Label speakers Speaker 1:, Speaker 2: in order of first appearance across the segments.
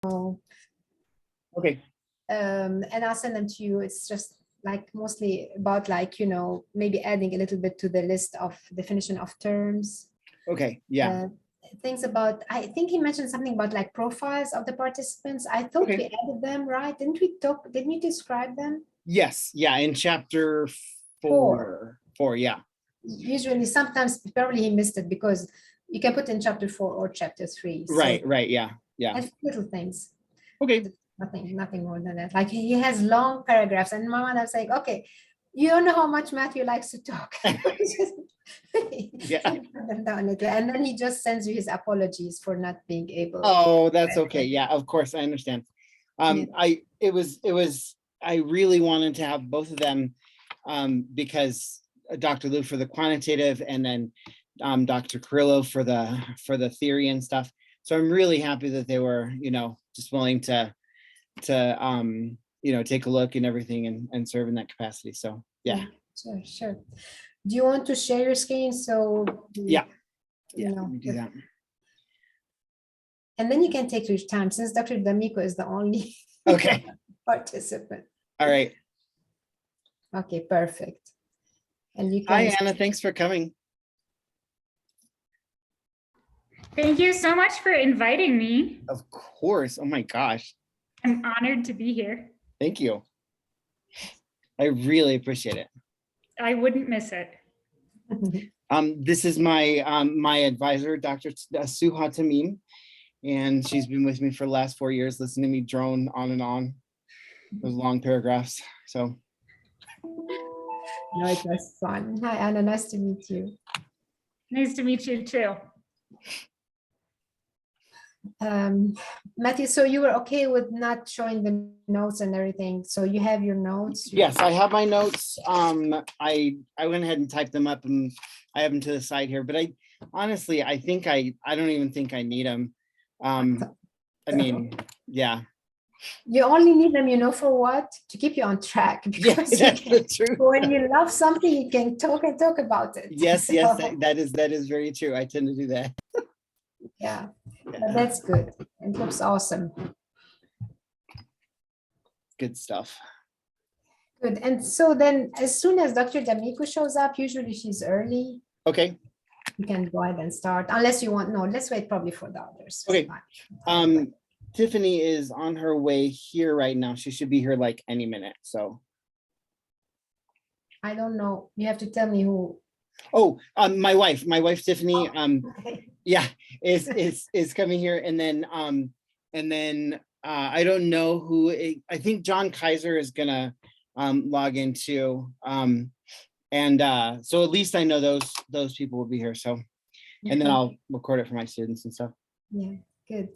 Speaker 1: Okay.
Speaker 2: And I'll send them to you. It's just like mostly about like, maybe adding a little bit to the list of definition of terms.
Speaker 1: Okay. Yeah.
Speaker 2: Things about, I think he mentioned something about like profiles of the participants. I thought we added them, right? Didn't you describe them?
Speaker 1: Yes. Yeah. In chapter 4. Yeah.
Speaker 2: Usually, sometimes probably he missed it because you can put in chapter 4 or chapter 3.
Speaker 1: Right. Yeah.
Speaker 2: And little things.
Speaker 1: Okay.
Speaker 2: Nothing more than that. Like he has long paragraphs, and my mother's like, okay, you don't know how much Matthew likes to talk.
Speaker 1: Yeah.
Speaker 2: And then he just sends you his apologies for not being able.
Speaker 1: Oh, that's okay. Yeah, of course, I understand. I really wanted to have both of them because Dr. Lou for the quantitative and then Dr. Carrillo for the theory and stuff. So I'm really happy that they were, just willing to take a look and everything and serve in that capacity. So yeah.
Speaker 2: Sure. Do you want to share your screen? So
Speaker 1: yeah, let me do that.
Speaker 2: And then you can take your time since Dr. D'Amico is the only participant.
Speaker 1: All right.
Speaker 2: Okay, perfect. And you can.
Speaker 1: Hi, Anna. Thanks for coming.
Speaker 3: Thank you so much for inviting me.
Speaker 1: Of course. Oh my gosh.
Speaker 3: I'm honored to be here.
Speaker 1: Thank you. I really appreciate it.
Speaker 3: I wouldn't miss it.
Speaker 1: This is my my advisor, Dr. Suha Tamim, and she's been with me for the last 4 years, listening to me drone on and on those long paragraphs. So
Speaker 2: no, it was fun. Hi, Anna. Nice to meet you.
Speaker 3: Nice to meet you too.
Speaker 2: Matthew, so you were okay with not showing the notes and everything? So you have your notes?
Speaker 1: Yes, I have my notes. I went ahead and typed them up and I have them to the side here, but honestly, I don't even think I need them. I mean, yeah.
Speaker 2: You only need them, for what? To keep you on track.
Speaker 1: Yes, that's the truth.
Speaker 2: When you love something, you can talk about it.
Speaker 1: Yes, that is very true. I tend to do that.
Speaker 2: Yeah, but that's good. It looks awesome.
Speaker 1: Good stuff.
Speaker 2: Good. And so then as soon as Dr. D'Amico shows up, usually she's early.
Speaker 1: Okay.
Speaker 2: You can go ahead and start unless you want. No, let's wait probably for the others.
Speaker 1: Okay. Tiffany is on her way here right now. She should be here like any minute. So
Speaker 2: I don't know. You have to tell me who.
Speaker 1: Oh, my wife Tiffany.
Speaker 2: Okay.
Speaker 1: Yeah, is coming here, and then I don't know who. I think John Kaiser is gonna log into, and so at least I know those people will be here. So, and then I'll record it for my students and stuff.
Speaker 2: Yeah, good.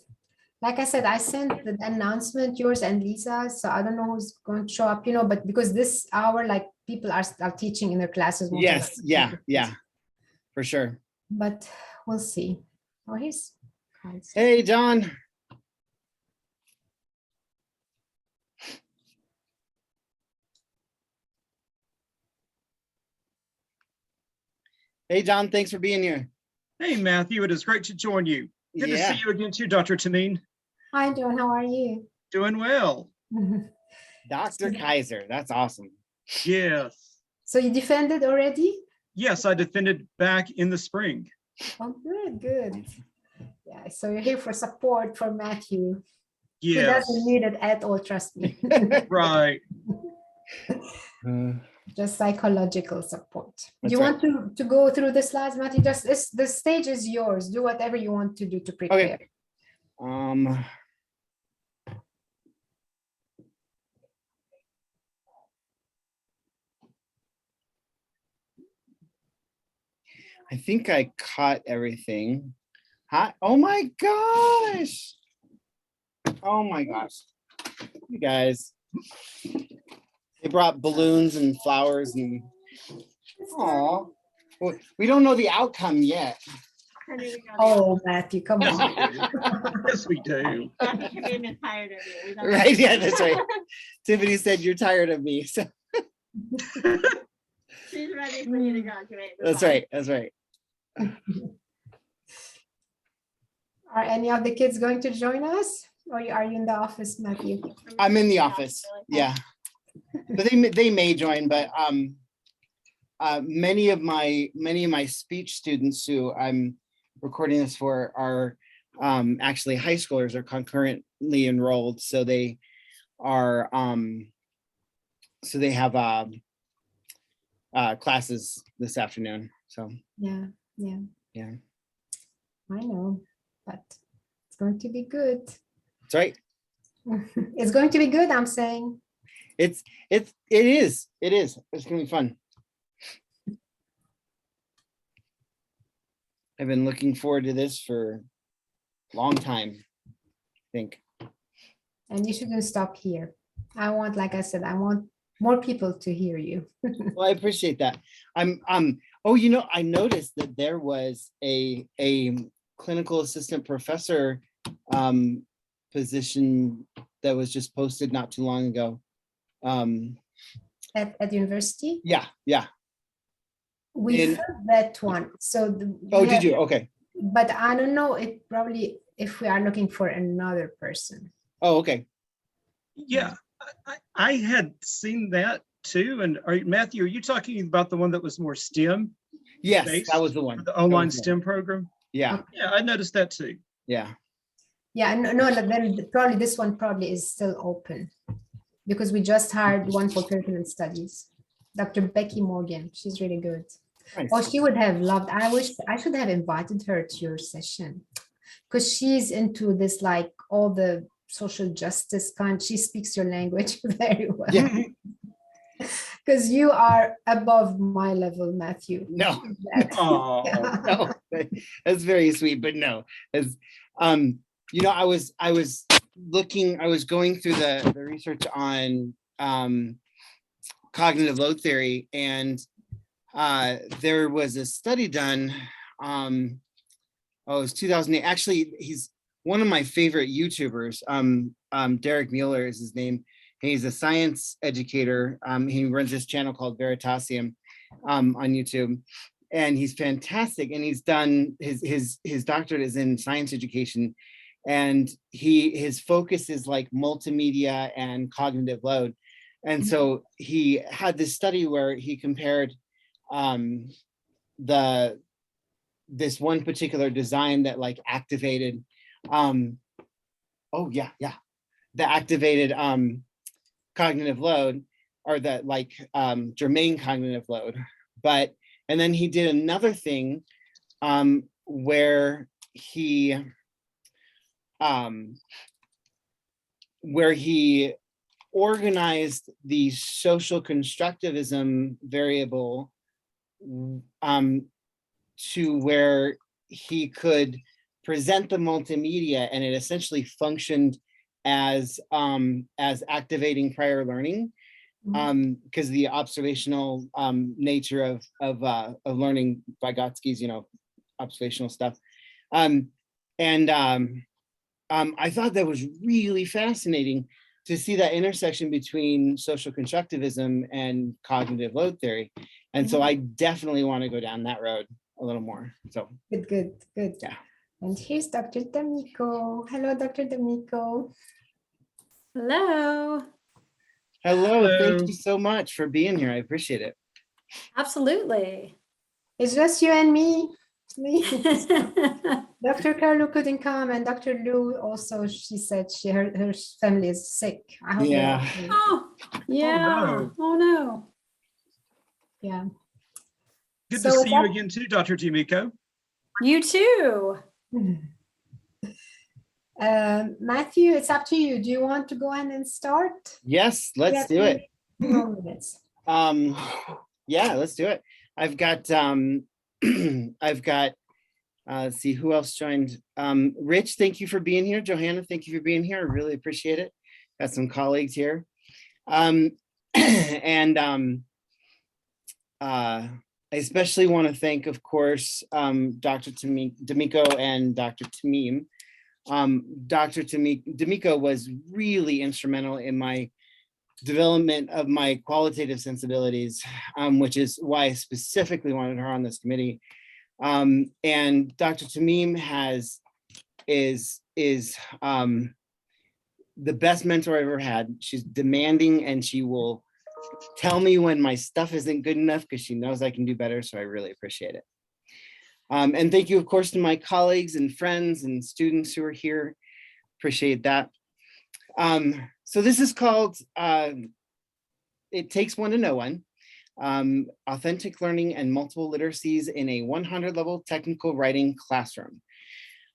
Speaker 2: Like I said, I sent the announcement, yours and Lisa's, so I don't know who's going to show up, but because this hour, like people are teaching in their classes.
Speaker 1: Yes, yeah, for sure.
Speaker 2: But we'll see. Oh, here's.
Speaker 1: Hey, John. Hey, John, thanks for being here.
Speaker 4: Hey, Matthew, it is great to join you. Good to see you again too, Dr. Tamim.
Speaker 2: Hi, John. How are you?
Speaker 4: Doing well.
Speaker 1: Dr. Kaiser, that's awesome.
Speaker 4: Yes.
Speaker 2: So you defended already?
Speaker 4: Yes, I defended back in the spring.
Speaker 2: Oh, good. Yeah, so you're here for support for Matthew.
Speaker 4: Yes.
Speaker 2: He doesn't need it at all, trust me.
Speaker 4: Right.
Speaker 2: Just psychological support. Do you want to go through the slides, Matthew? Just the stage is yours. Do whatever you want to do to prepare.
Speaker 1: Okay. I think I caught everything. Hi. Oh my gosh. Oh my gosh. You guys. They brought balloons and flowers and oh, we don't know the outcome yet.
Speaker 2: Oh, Matthew, come on.
Speaker 4: Yes, we do.
Speaker 5: Tiffany tired of you.
Speaker 1: Right, yeah, that's right. Tiffany said you're tired of me. So.
Speaker 5: She's ready for you to graduate.
Speaker 1: That's right. That's right.
Speaker 2: Are any of the kids going to join us? Or are you in the office, Matthew?
Speaker 1: I'm in the office. Yeah. But they may join, but many of my speech students who I'm recording this for are actually high schoolers, are concurrently enrolled. So they are so they have classes this afternoon. So
Speaker 2: Yeah.
Speaker 1: yeah.
Speaker 2: I know, but it's going to be good.
Speaker 1: That's right.
Speaker 2: It's going to be good, I'm saying.
Speaker 1: It is. It's gonna be fun. I've been looking forward to this for a long time, I think.
Speaker 2: And you shouldn't stop here. I want, like I said, I want more people to hear you.
Speaker 1: Well, I appreciate that. Oh, I noticed that there was a clinical assistant professor position that was just posted not too long ago.
Speaker 2: At university,
Speaker 1: Yeah.
Speaker 2: we
Speaker 1: In-
Speaker 2: filled that one. So
Speaker 1: Oh, did you? Okay.
Speaker 2: But I don't know. It probably if we are looking for another person.
Speaker 1: Oh, okay.
Speaker 4: Yeah, I had seen that too. And Matthew, are you talking about the one that was more STEM?
Speaker 1: Yes,
Speaker 4: based
Speaker 1: that was the one.
Speaker 4: for the online
Speaker 1: was the one.
Speaker 4: STEM program?
Speaker 1: Yeah,
Speaker 4: Yeah, I noticed that too.
Speaker 1: yeah.
Speaker 2: Yeah, no, then probably this one probably is still open because we just hired one for curriculum studies, Dr. Becky Morgan. She's really good.
Speaker 1: Nice.
Speaker 2: Oh, she would have loved. I wish I should have invited her to your session because she's into this, like all the social justice kind. She speaks your language very well.
Speaker 1: Yeah.
Speaker 2: Because you are above my level, Matthew.
Speaker 1: No,
Speaker 4: Oh,
Speaker 2: Yeah.
Speaker 1: no, that's very sweet, but no. As I was going through the research on cognitive load theory, and there was a study done. It was 2008. Actually, he's one of my favorite YouTubers. Derek Mueller is his name. He's a science educator. He runs this channel called Veritasium on YouTube, and he's fantastic. And he's done his doctorate is in science education, and his focus is like multimedia and cognitive load. And so he had this study where he compared this one particular design that like activated the activated cognitive load, or the like germane cognitive load. And then he did another thing where he organized the social constructivism variable to where he could present the multimedia, and it essentially functioned as activating prior learning, because the observational nature of learning, Vygotsky's observational stuff, I thought that was really fascinating to see that intersection between social constructivism and cognitive load theory, and so I definitely want to go down that road a little more. So
Speaker 2: Good.
Speaker 1: yeah.
Speaker 2: And here's Dr. D'Amico. Hello, Dr. D'Amico.
Speaker 6: Hello.
Speaker 1: Hello,
Speaker 4: Hello.
Speaker 1: thank you so much for being here. I appreciate it.
Speaker 6: Absolutely.
Speaker 2: It's just you and me. Dr. Carlo couldn't come, and Dr. Lou also, she said her family is sick. I hope they're
Speaker 1: Yeah.
Speaker 2: okay.
Speaker 6: Oh, yeah. Oh, no.
Speaker 2: Yeah.
Speaker 4: Good
Speaker 2: So
Speaker 4: to see you
Speaker 2: that-
Speaker 4: again too, Dr. D'Amico.
Speaker 6: You too.
Speaker 2: Matthew, it's up to you. Do you want to go ahead and start?
Speaker 1: Yes, let's
Speaker 2: Yeah,
Speaker 1: do it.
Speaker 2: 2 more minutes.
Speaker 1: Yeah, let's do it. I've got let's see who else joined. Rich, thank you for being here. Johanna, thank you for being here. I really appreciate it. Got some colleagues here. I especially want to thank, of course, Dr. D'Amico and Dr. Tamim. Dr. D'Amico was really instrumental in my development of my qualitative sensibilities, which is why I specifically wanted her on this committee. And Dr. Tamim the best mentor I've ever had. She's demanding, and she will tell me when my stuff isn't good enough because she knows I can do better. So I really appreciate it. And thank you, of course, to my colleagues and friends and students who are here. Appreciate that. So this is called It Takes One to Know One. Authentic Learning and Multiple Literacies in a 100 Level Technical Writing Classroom.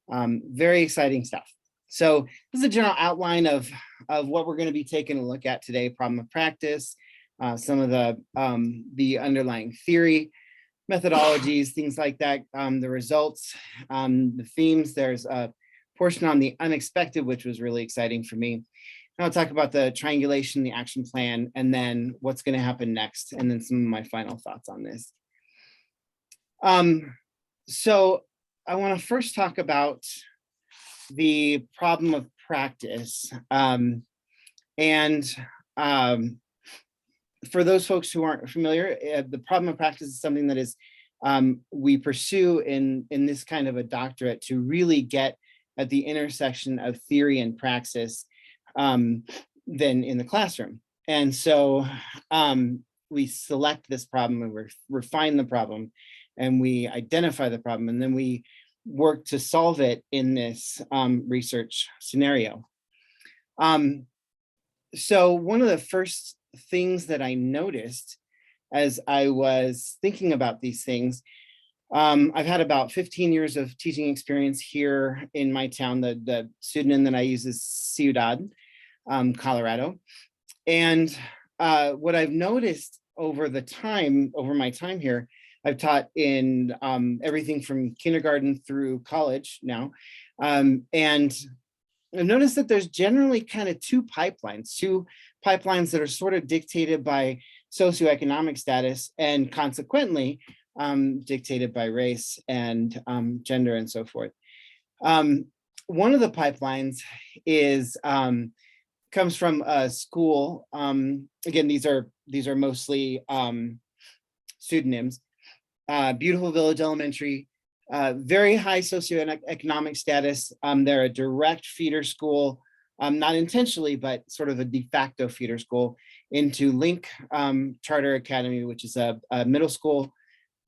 Speaker 1: Very exciting stuff. So this is a general outline of what we're going to be taking a look at today: problem of practice, some of the underlying theory, methodologies, things like that, the results, the themes. There's a portion on the unexpected, which was really exciting for me. And I'll talk about the triangulation, the action plan, and then what's going to happen next, and then some of my final thoughts on this. So I want to first talk about the problem of practice. For those folks who aren't familiar, the problem of practice is something that is we pursue in this kind of a doctorate to really get at the intersection of theory and praxis than in the classroom. And so we select this problem and we refine the problem and we identify the problem, and then we work to solve it in this research scenario. So one of the first things that I noticed as I was thinking about these things, I've had about 15 years of teaching experience here in my town. The pseudonym that I use is Ciudad, Colorado. And what I've noticed over my time here, I've taught in everything from kindergarten through college now. And I've noticed that there's generally kind of two pipelines that are sort of dictated by socioeconomic status and consequently dictated by race and gender and so forth. One of the pipelines comes from a school. Again, these are mostly pseudonyms. Beautiful Village Elementary, very high socioeconomic status. They're a direct feeder school, not intentionally, but sort of a de facto feeder school into Link Charter Academy, which is a middle school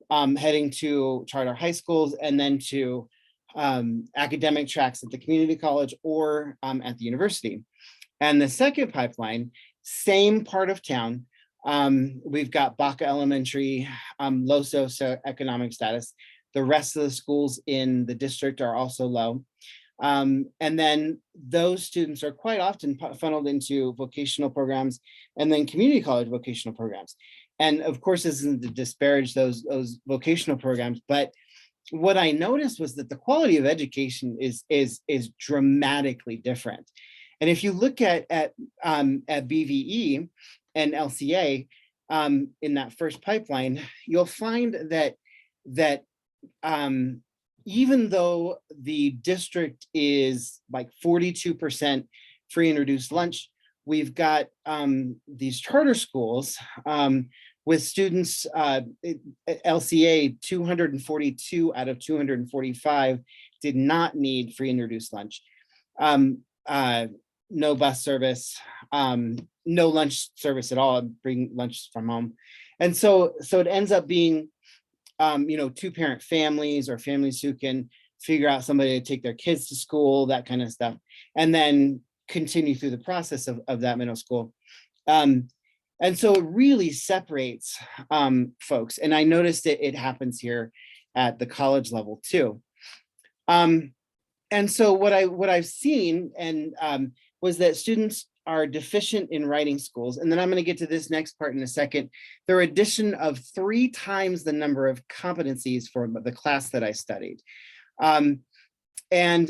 Speaker 1: heading to charter high schools, and then to academic tracks at the community college or at the university. And the second pipeline, same part of town. We've got Baca Elementary, low socioeconomic status. The rest of the schools in the district are also low. And then those students are quite often funneled into vocational programs and then community college vocational programs. And of course, this isn't to disparage those vocational programs, but what I noticed was that the quality of education is dramatically different. And if you look at BVE and LCA in that first pipeline, you'll find that even though the district is like 42% free and reduced lunch, we've got these charter schools with students, LCA 242 out of 245 did not need free and reduced lunch. No bus service, no lunch service at all, bring lunch from home. And so it ends up being, two-parent families or families who can figure out somebody to take their kids to school, that kind of stuff, and then continue through the process of that middle school. And so it really separates folks. And I noticed it happens here at the college level too. And so what I've seen was that students are deficient in writing schools. And then I'm going to get to this next part in a second. There are addition of 3 times the number of competencies for the class that I studied. And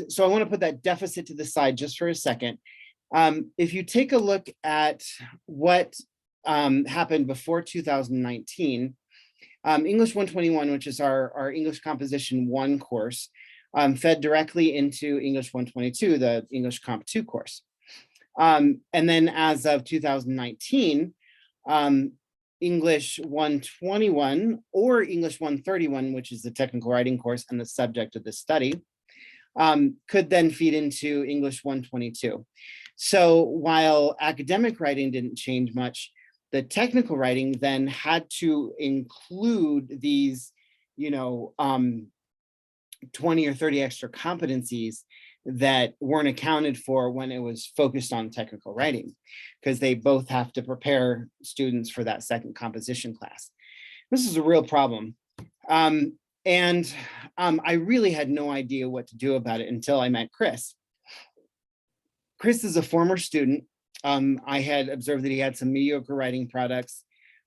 Speaker 1: so I want to put that deficit to the side just for a second. If you take a look at what happened before 2019, English 121, which is our English Composition 1 course, fed directly into English 122, the English Comp 2 course. And then as of 2019, English 121 or English 131, which is the technical writing course and the subject of this study, could then feed into English 122. So while academic writing didn't change much, the technical writing then had to include these, 20 or 30 extra competencies that weren't accounted for when it was focused on technical writing, because they both have to prepare students for that second composition class. This is a real problem. I really had no idea what to do about it until I met Chris. Chris is a former student. I had observed that he had some mediocre writing products,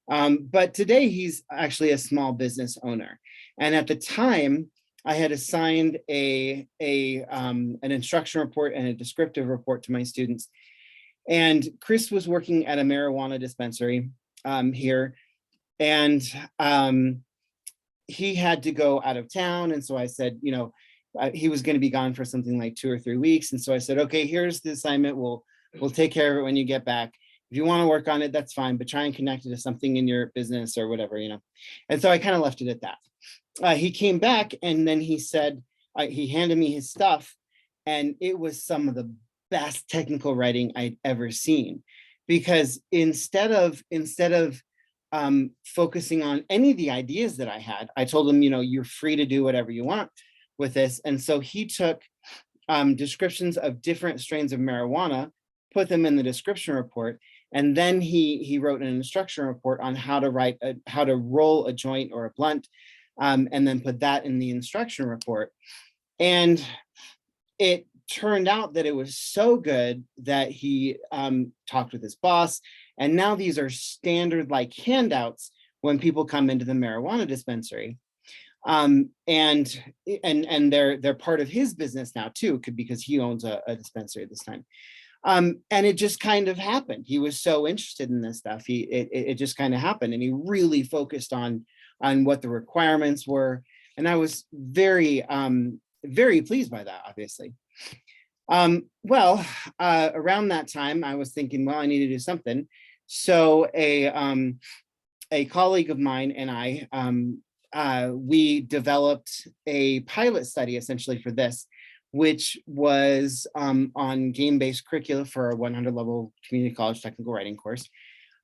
Speaker 1: but today he's actually a small business owner. And at the time, I had assigned an instruction report and a descriptive report to my students. And Chris was working at a marijuana dispensary here, and he had to go out of town. And so I said, he was going to be gone for something like 2 or 3 weeks. And so I said, okay, here's the assignment. We'll take care of it when you get back. If you want to work on it, that's fine, but try and connect it to something in your business or whatever, And so I kind of left it at that. He came back and then he said, he handed me his stuff, and it was some of the best technical writing I'd ever seen. Because instead of focusing on any of the ideas that I had, I told him, you're free to do whatever you want with this. And so he took descriptions of different strains of marijuana, put them in the description report, and then he wrote an instruction report on how to roll a joint or a blunt, and then put that in the instruction report. And it turned out that it was so good that he talked with his boss, and now these are standard like handouts when people come into the marijuana dispensary. And they're part of his business now too, because he owns a dispensary at this time. And it just kind of happened. He was so interested in this stuff. It just kind of happened, and he really focused on what the requirements were. And I was very, very pleased by that, obviously. Around that time, I was thinking, well, I need to do something. So a colleague of mine and I, we developed a pilot study essentially for this, which was on game-based curricula for a 100 level community college technical writing course.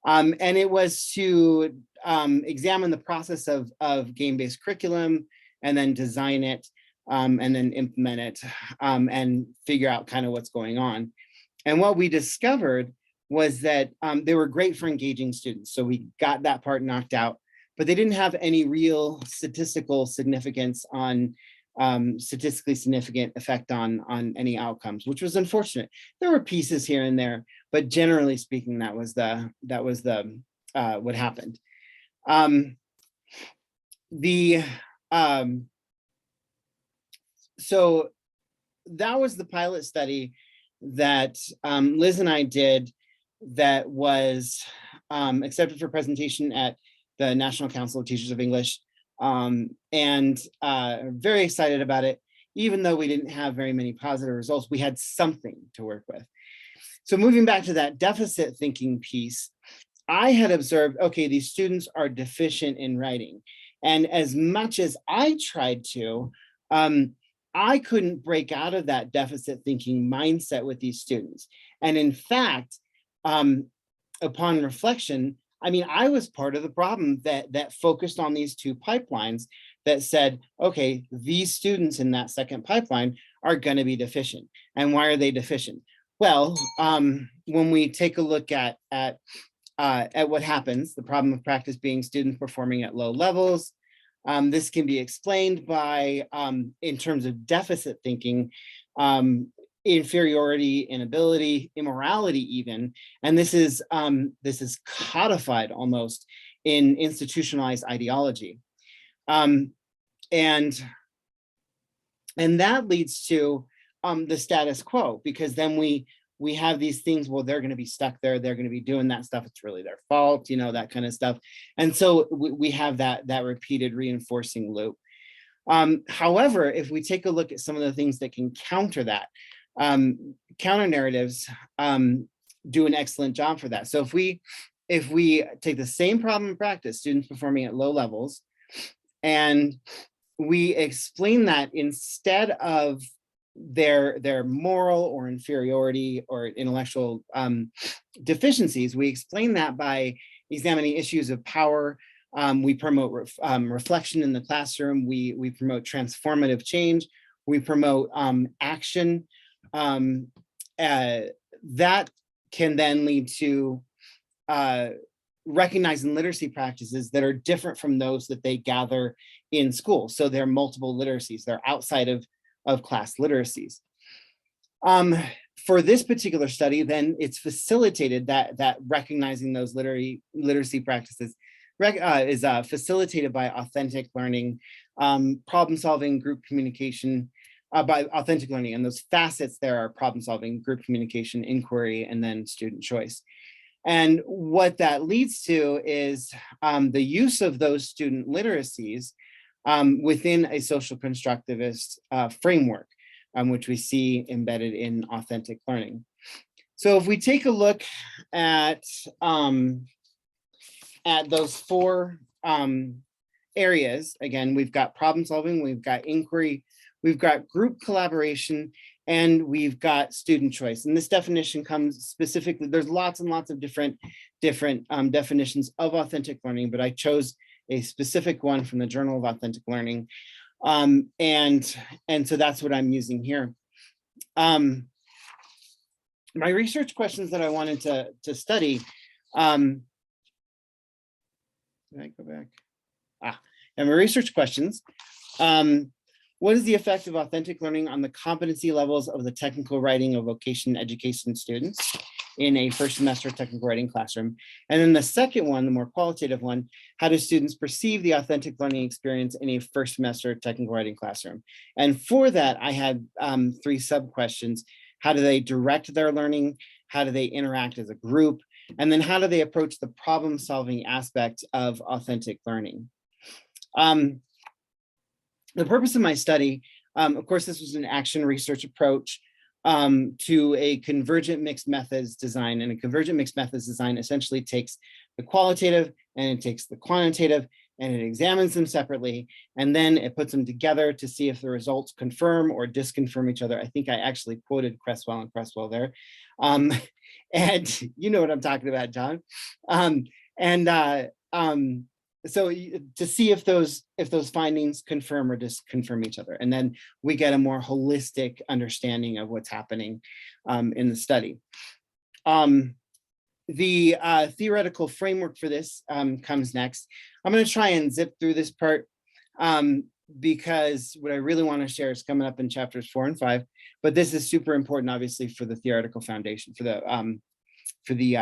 Speaker 1: And it was to examine the process of game-based curriculum, and then design it, and then implement it, and figure out kind of what's going on. And what we discovered was that they were great for engaging students. So we got that part knocked out, but they didn't have any real statistical significance on statistically significant effect on any outcomes, which was unfortunate. There were pieces here and there, but generally speaking, that was what happened. So that was the pilot study that Liz and I did, that was accepted for presentation at the National Council of Teachers of English, and very excited about it. Even though we didn't have very many positive results, we had something to work with. So moving back to that deficit thinking piece, I had observed, okay, these students are deficient in writing. And as much as I tried to, I couldn't break out of that deficit thinking mindset with these students. And in fact, upon reflection, I mean, I was part of the problem that focused on these two pipelines that said, okay, these students in that second pipeline are going to be deficient. And why are they deficient? Well, when we take a look at what happens, the problem of practice being students performing at low levels, this can be explained by, in terms of deficit thinking, inferiority, inability, immorality even. And this is codified almost in institutionalized ideology. And that leads to the status quo, because then we have these things, well, they're going to be stuck there, they're going to be doing that stuff, it's really their fault, that kind of stuff. And so we have that repeated reinforcing loop. However, if we take a look at some of the things that can counter that, counter narratives do an excellent job for that. So if we take the same problem in practice, students performing at low levels, and we explain that instead of their moral or inferiority or intellectual deficiencies. We explain that by examining issues of power. We promote reflection in the classroom. We promote transformative change. We promote action. That can then lead to recognizing literacy practices that are different from those that they gather in school. So they're multiple literacies. They're outside of class literacies. For this particular study, then it's facilitated that recognizing those literacy practices is facilitated by authentic learning, problem solving, group communication, by authentic learning. And those facets there are problem solving, group communication, inquiry, and then student choice. And what that leads to is the use of those student literacies within a social constructivist framework, which we see embedded in authentic learning. So if we take a look at those four areas, again, we've got problem solving, we've got inquiry, we've got group collaboration, and we've got student choice. And this definition comes specifically, there's lots and lots of different definitions of authentic learning, but I chose a specific one from the Journal of Authentic Learning. And so that's what I'm using here. My research questions that I wanted to study, did I go back? And my research questions, what is the effect of authentic learning on the competency levels of the technical writing of vocation education students in a first semester technical writing classroom? And then the second one, the more qualitative one, how do students perceive the authentic learning experience in a first semester technical writing classroom? And for that, I had 3 sub-questions. How do they direct their learning? How do they interact as a group? And then how do they approach the problem-solving aspect of authentic learning? The purpose of my study, of course, this was an action research approach to a convergent mixed methods design. And a convergent mixed methods design essentially takes the qualitative and it takes the quantitative and it examines them separately. And then it puts them together to see if the results confirm or disconfirm each other. I think I actually quoted Cresswell and Cresswell there. And you know what I'm talking about, John. So to see if those findings confirm or disconfirm each other, and then we get a more holistic understanding of what's happening in the study. The theoretical framework for this comes next. I'm going to try and zip through this part because what I really want to share is coming up in chapters 4 and 5. But this is super important, obviously, for the theoretical foundation, for the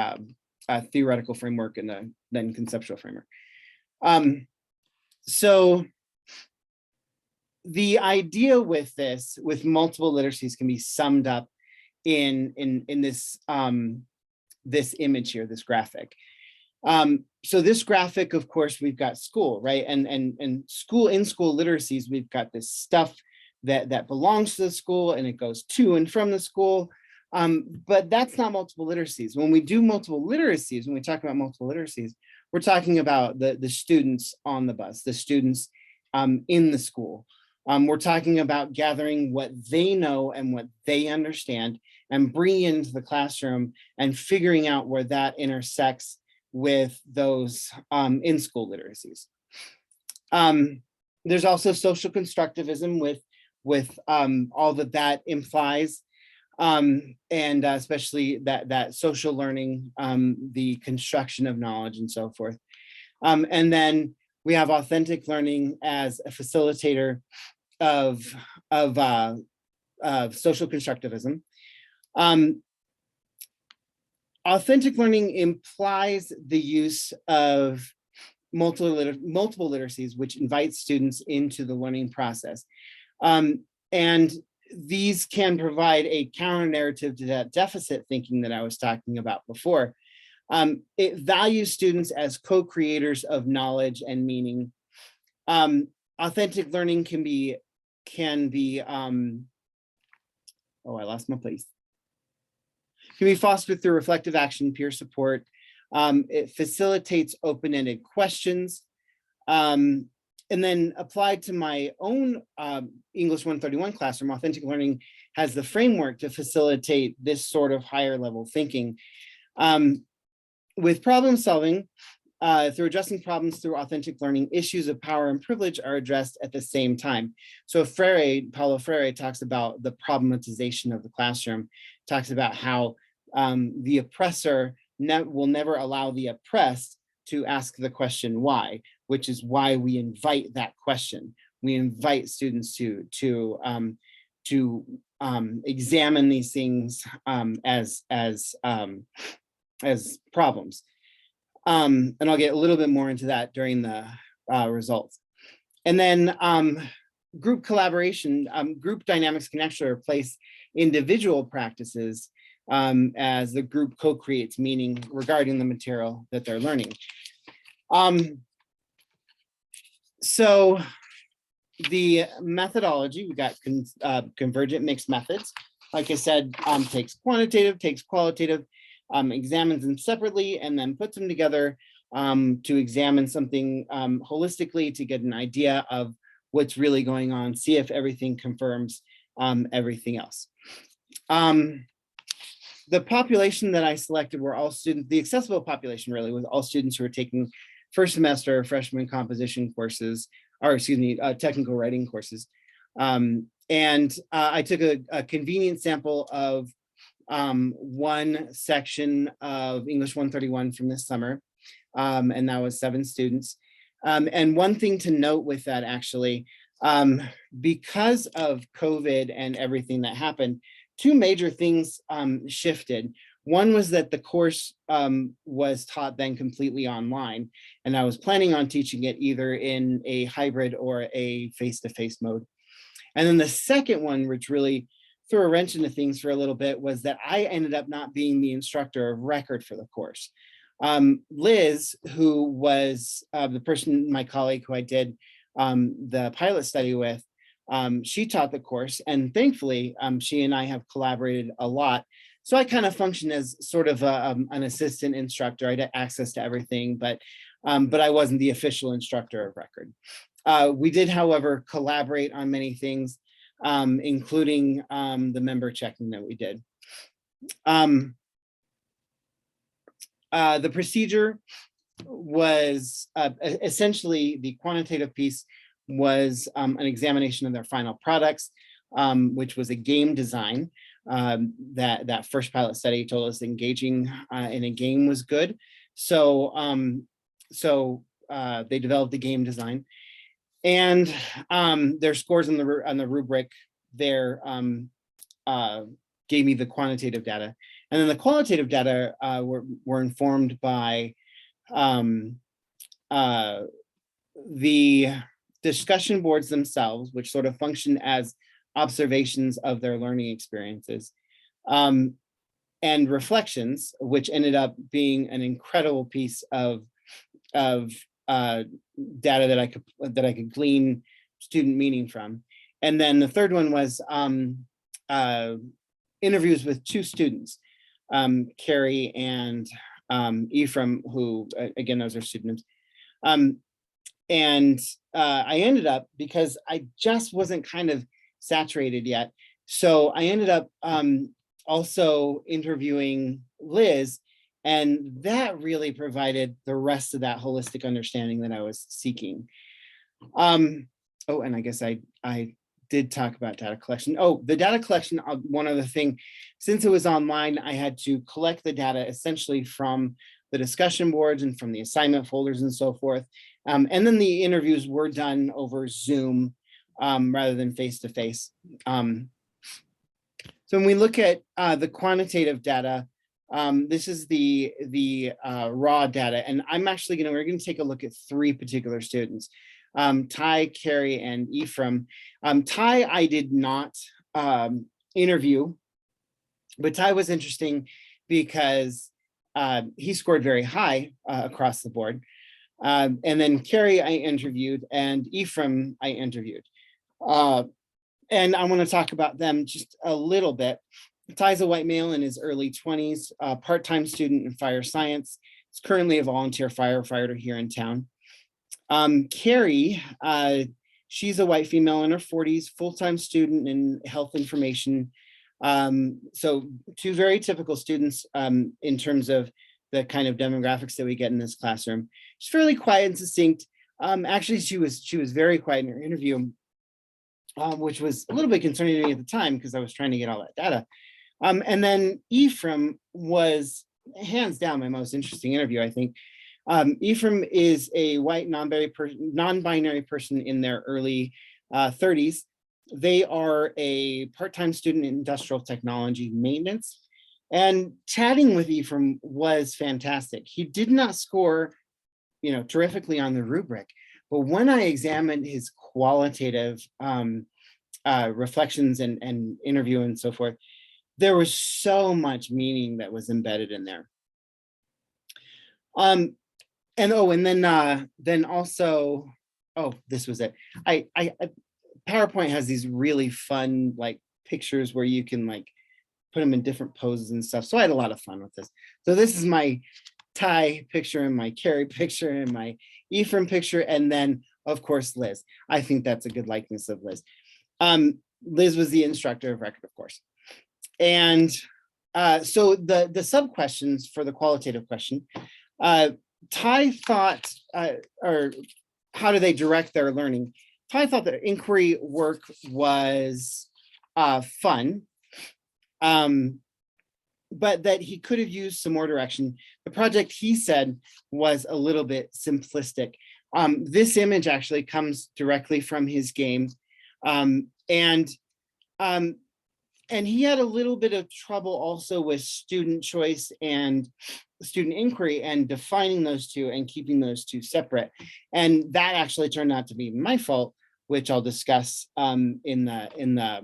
Speaker 1: theoretical framework and the then conceptual framework. So the idea with this, with multiple literacies, can be summed up in this this image here, this graphic. So this graphic, of course, we've got school, right? And school, in school literacies, we've got this stuff that belongs to the school and it goes to and from the school. But that's not multiple literacies. When we do multiple literacies, when we talk about multiple literacies, we're talking about the students on the bus, the students in the school. We're talking about gathering what they know and what they understand and bringing it into the classroom and figuring out where that intersects with those in-school literacies. There's also social constructivism with all that implies, and especially that social learning, the construction of knowledge and so forth. And then we have authentic learning as a facilitator of social constructivism. Authentic learning implies the use of multiple literacies, which invites students into the learning process. And these can provide a counter narrative to that deficit thinking that I was talking about before. It values students as co-creators of knowledge and meaning. Authentic learning can be oh, I lost my place. Can be fostered through reflective action, peer support. It facilitates open-ended questions. and then applied to my own English 131 classroom, authentic learning has the framework to facilitate this sort of higher level thinking. With problem solving, through addressing problems through authentic learning, issues of power and privilege are addressed at the same time. So Paulo Freire talks about the problematization of the classroom, talks about how the oppressor will never allow the oppressed to ask the question why, which is why we invite that question. We invite students to examine these things as problems. And I'll get a little bit more into that during the results. And then group collaboration, group dynamics can actually replace individual practices as the group co-creates meaning regarding the material that they're learning. So the methodology, we got convergent mixed methods. Like I said, takes quantitative, takes qualitative, examines them separately, and then puts them together to examine something holistically to get an idea of what's really going on, see if everything confirms everything else. The population that I selected were all students, the accessible population really was all students who were taking first semester freshman composition courses, or excuse me, technical writing courses. I took a convenient sample of one section of English 131 from this summer, and that was 7 students. And one thing to note with that actually, because of COVID and everything that happened, 2 major things shifted. One was that the course was taught then completely online, and I was planning on teaching it either in a hybrid or a face-to-face mode. And then the second one, which really threw a wrench into things for a little bit, was that I ended up not being the instructor of record for the course. Liz, who was the person, my colleague who I did the pilot study with, she taught the course, and thankfully she and I have collaborated a lot. So I kind of functioned as sort of an assistant instructor. I had access to everything, but I wasn't the official instructor of record. We did, however, collaborate on many things, including the member checking that we did. The procedure was essentially the quantitative piece was an examination of their final products, which was a game design. That first pilot study told us engaging in a game was good. So they developed a game design, and their scores on the rubric there gave me the quantitative data. And then the qualitative data were informed by the discussion boards themselves, which sort of function as observations of their learning experiences, and reflections, which ended up being an incredible piece of data that I could glean student meaning from. And then the third one was interviews with 2 students, Carrie and Ephraim, who again, those are pseudonyms. And I ended up, because I just wasn't kind of saturated yet, so I ended up also interviewing Liz, and that really provided the rest of that holistic understanding that I was seeking. Oh, and I guess I did talk about data collection. Oh, the data collection, one other thing, since it was online, I had to collect the data essentially from the discussion boards and from the assignment folders and so forth. And then the interviews were done over Zoom rather than face-to-face. So when we look at the quantitative data, this is the raw data, and we're gonna take a look at 3 particular students. Ty, Carrie, and Ephraim. Ty, I did not interview, but Ty was interesting because he scored very high across the board. And then Carrie, I interviewed, and Ephraim, I interviewed. And I want to talk about them just a little bit. Ty's a white male in his early 20s, part-time student in fire science. He's currently a volunteer firefighter here in town. Carrie, she's a white female in her 40s, full-time student in health information. So two very typical students in terms of the kind of demographics that we get in this classroom. She's fairly quiet and succinct. Actually, she was very quiet in her interview, which was a little bit concerning to me at the time because I was trying to get all that data. And then Ephraim was hands down my most interesting interview, I think. Ephraim is a white non-binary person in their early 30s. They are a part-time student in industrial technology maintenance. And chatting with Ephraim was fantastic. He did not score, terrifically on the rubric, but when I examined his qualitative reflections and interview and so forth, there was so much meaning that was embedded in there. And then also, this was it. PowerPoint has these really fun like pictures where you can like put them in different poses and stuff. So I had a lot of fun with this. So this is my Ty picture and my Carrie picture and my Ephraim picture. And then of course, Liz. I think that's a good likeness of Liz. Liz was the instructor of record, of course. And so the sub questions for the qualitative question, Ty thought, or how do they direct their learning? Ty thought that inquiry work was fun, but that he could have used some more direction. The project, he said, was a little bit simplistic. This image actually comes directly from his game. And he had a little bit of trouble also with student choice and student inquiry and defining those two and keeping those two separate. And that actually turned out to be my fault, which I'll discuss in the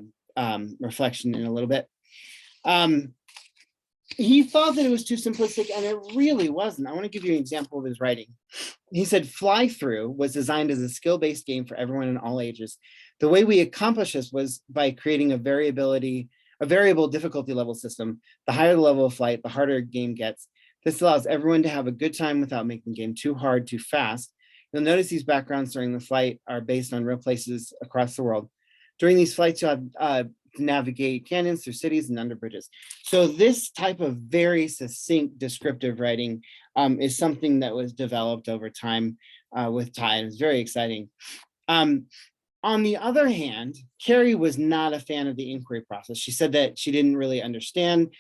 Speaker 1: reflection in a little bit. He thought that it was too simplistic, and it really wasn't. I want to give you an example of his writing. He said, Fly Through was designed as a skill-based game for everyone in all ages. The way we accomplished this was by creating a variable difficulty level system. The higher the level of flight, the harder a game gets. This allows everyone to have a good time without making the game too hard, too fast. You'll notice these backgrounds during the flight are based on real places across the world. During these flights, you'll have to navigate canyons through cities and under bridges. So this type of very succinct descriptive writing is something that was developed over time with Ty. It was very exciting. On the other hand, Carrie was not a fan of the inquiry process. She said that she didn't really understand,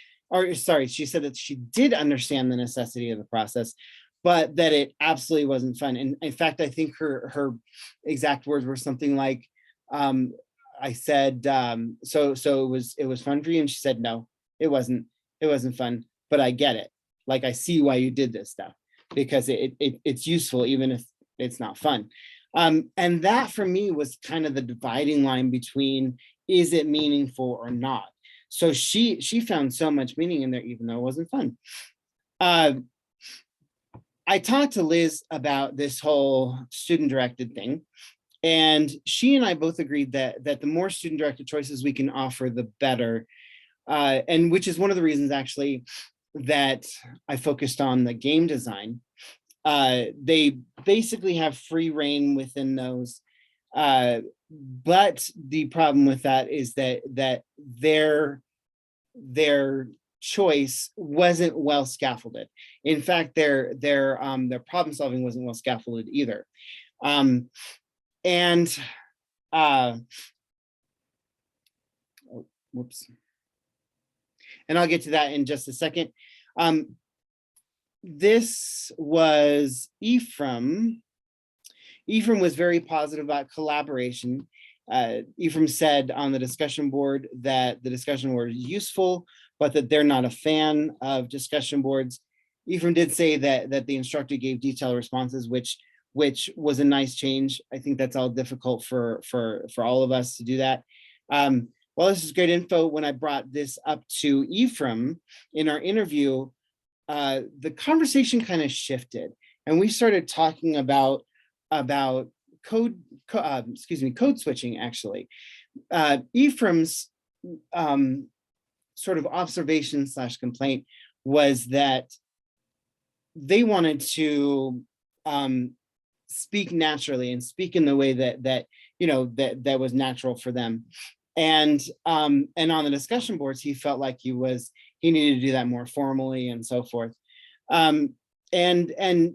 Speaker 1: she said that she did understand the necessity of the process, but that it absolutely wasn't fun. And in fact, I think her exact words were something like, I said, so it was fun for you? And she said, no, it wasn't fun, but I get it. Like, I see why you did this stuff because it's useful, even if it's not fun. And that for me was kind of the dividing line between, is it meaningful or not? So she found so much meaning in there, even though it wasn't fun. I talked to Liz about this whole student-directed thing, and she and I both agreed that the more student-directed choices we can offer, the better. And which is one of the reasons actually that I focused on the game design. They basically have free reign within those, but the problem with that is that their choice wasn't well scaffolded. In fact, their problem solving wasn't well scaffolded either. Whoops. And I'll get to that in just a second. This was Ephraim. Ephraim was very positive about collaboration. Ephraim said on the discussion board that the discussion board is useful, but that they're not a fan of discussion boards. Ephraim did say that the instructor gave detailed responses, which was a nice change. I think that's all difficult for all of us to do that. Well, this is great info. When I brought this up to Ephraim in our interview, the conversation kind of shifted, and we started talking about code switching. Actually, Ephraim's sort of observation / complaint was that they wanted to speak naturally and speak in the way that that was natural for them. And on the discussion boards, he felt like he needed to do that more formally and so forth. And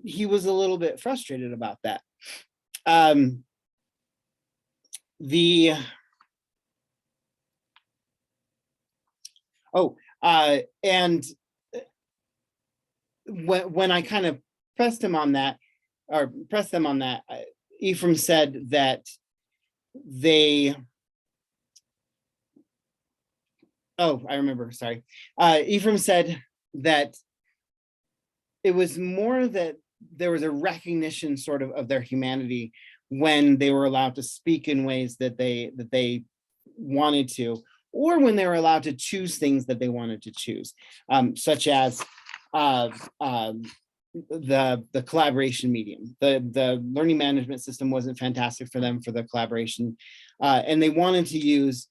Speaker 1: he was a little bit frustrated about that. And when I kind of pressed them on that, Ephraim said that I remember, sorry. Ephraim said that it was more that there was a recognition sort of their humanity when they were allowed to speak in ways that they wanted to, or when they were allowed to choose things that they wanted to choose, such as the collaboration medium. The learning management system wasn't fantastic for them for the collaboration, and they wanted to use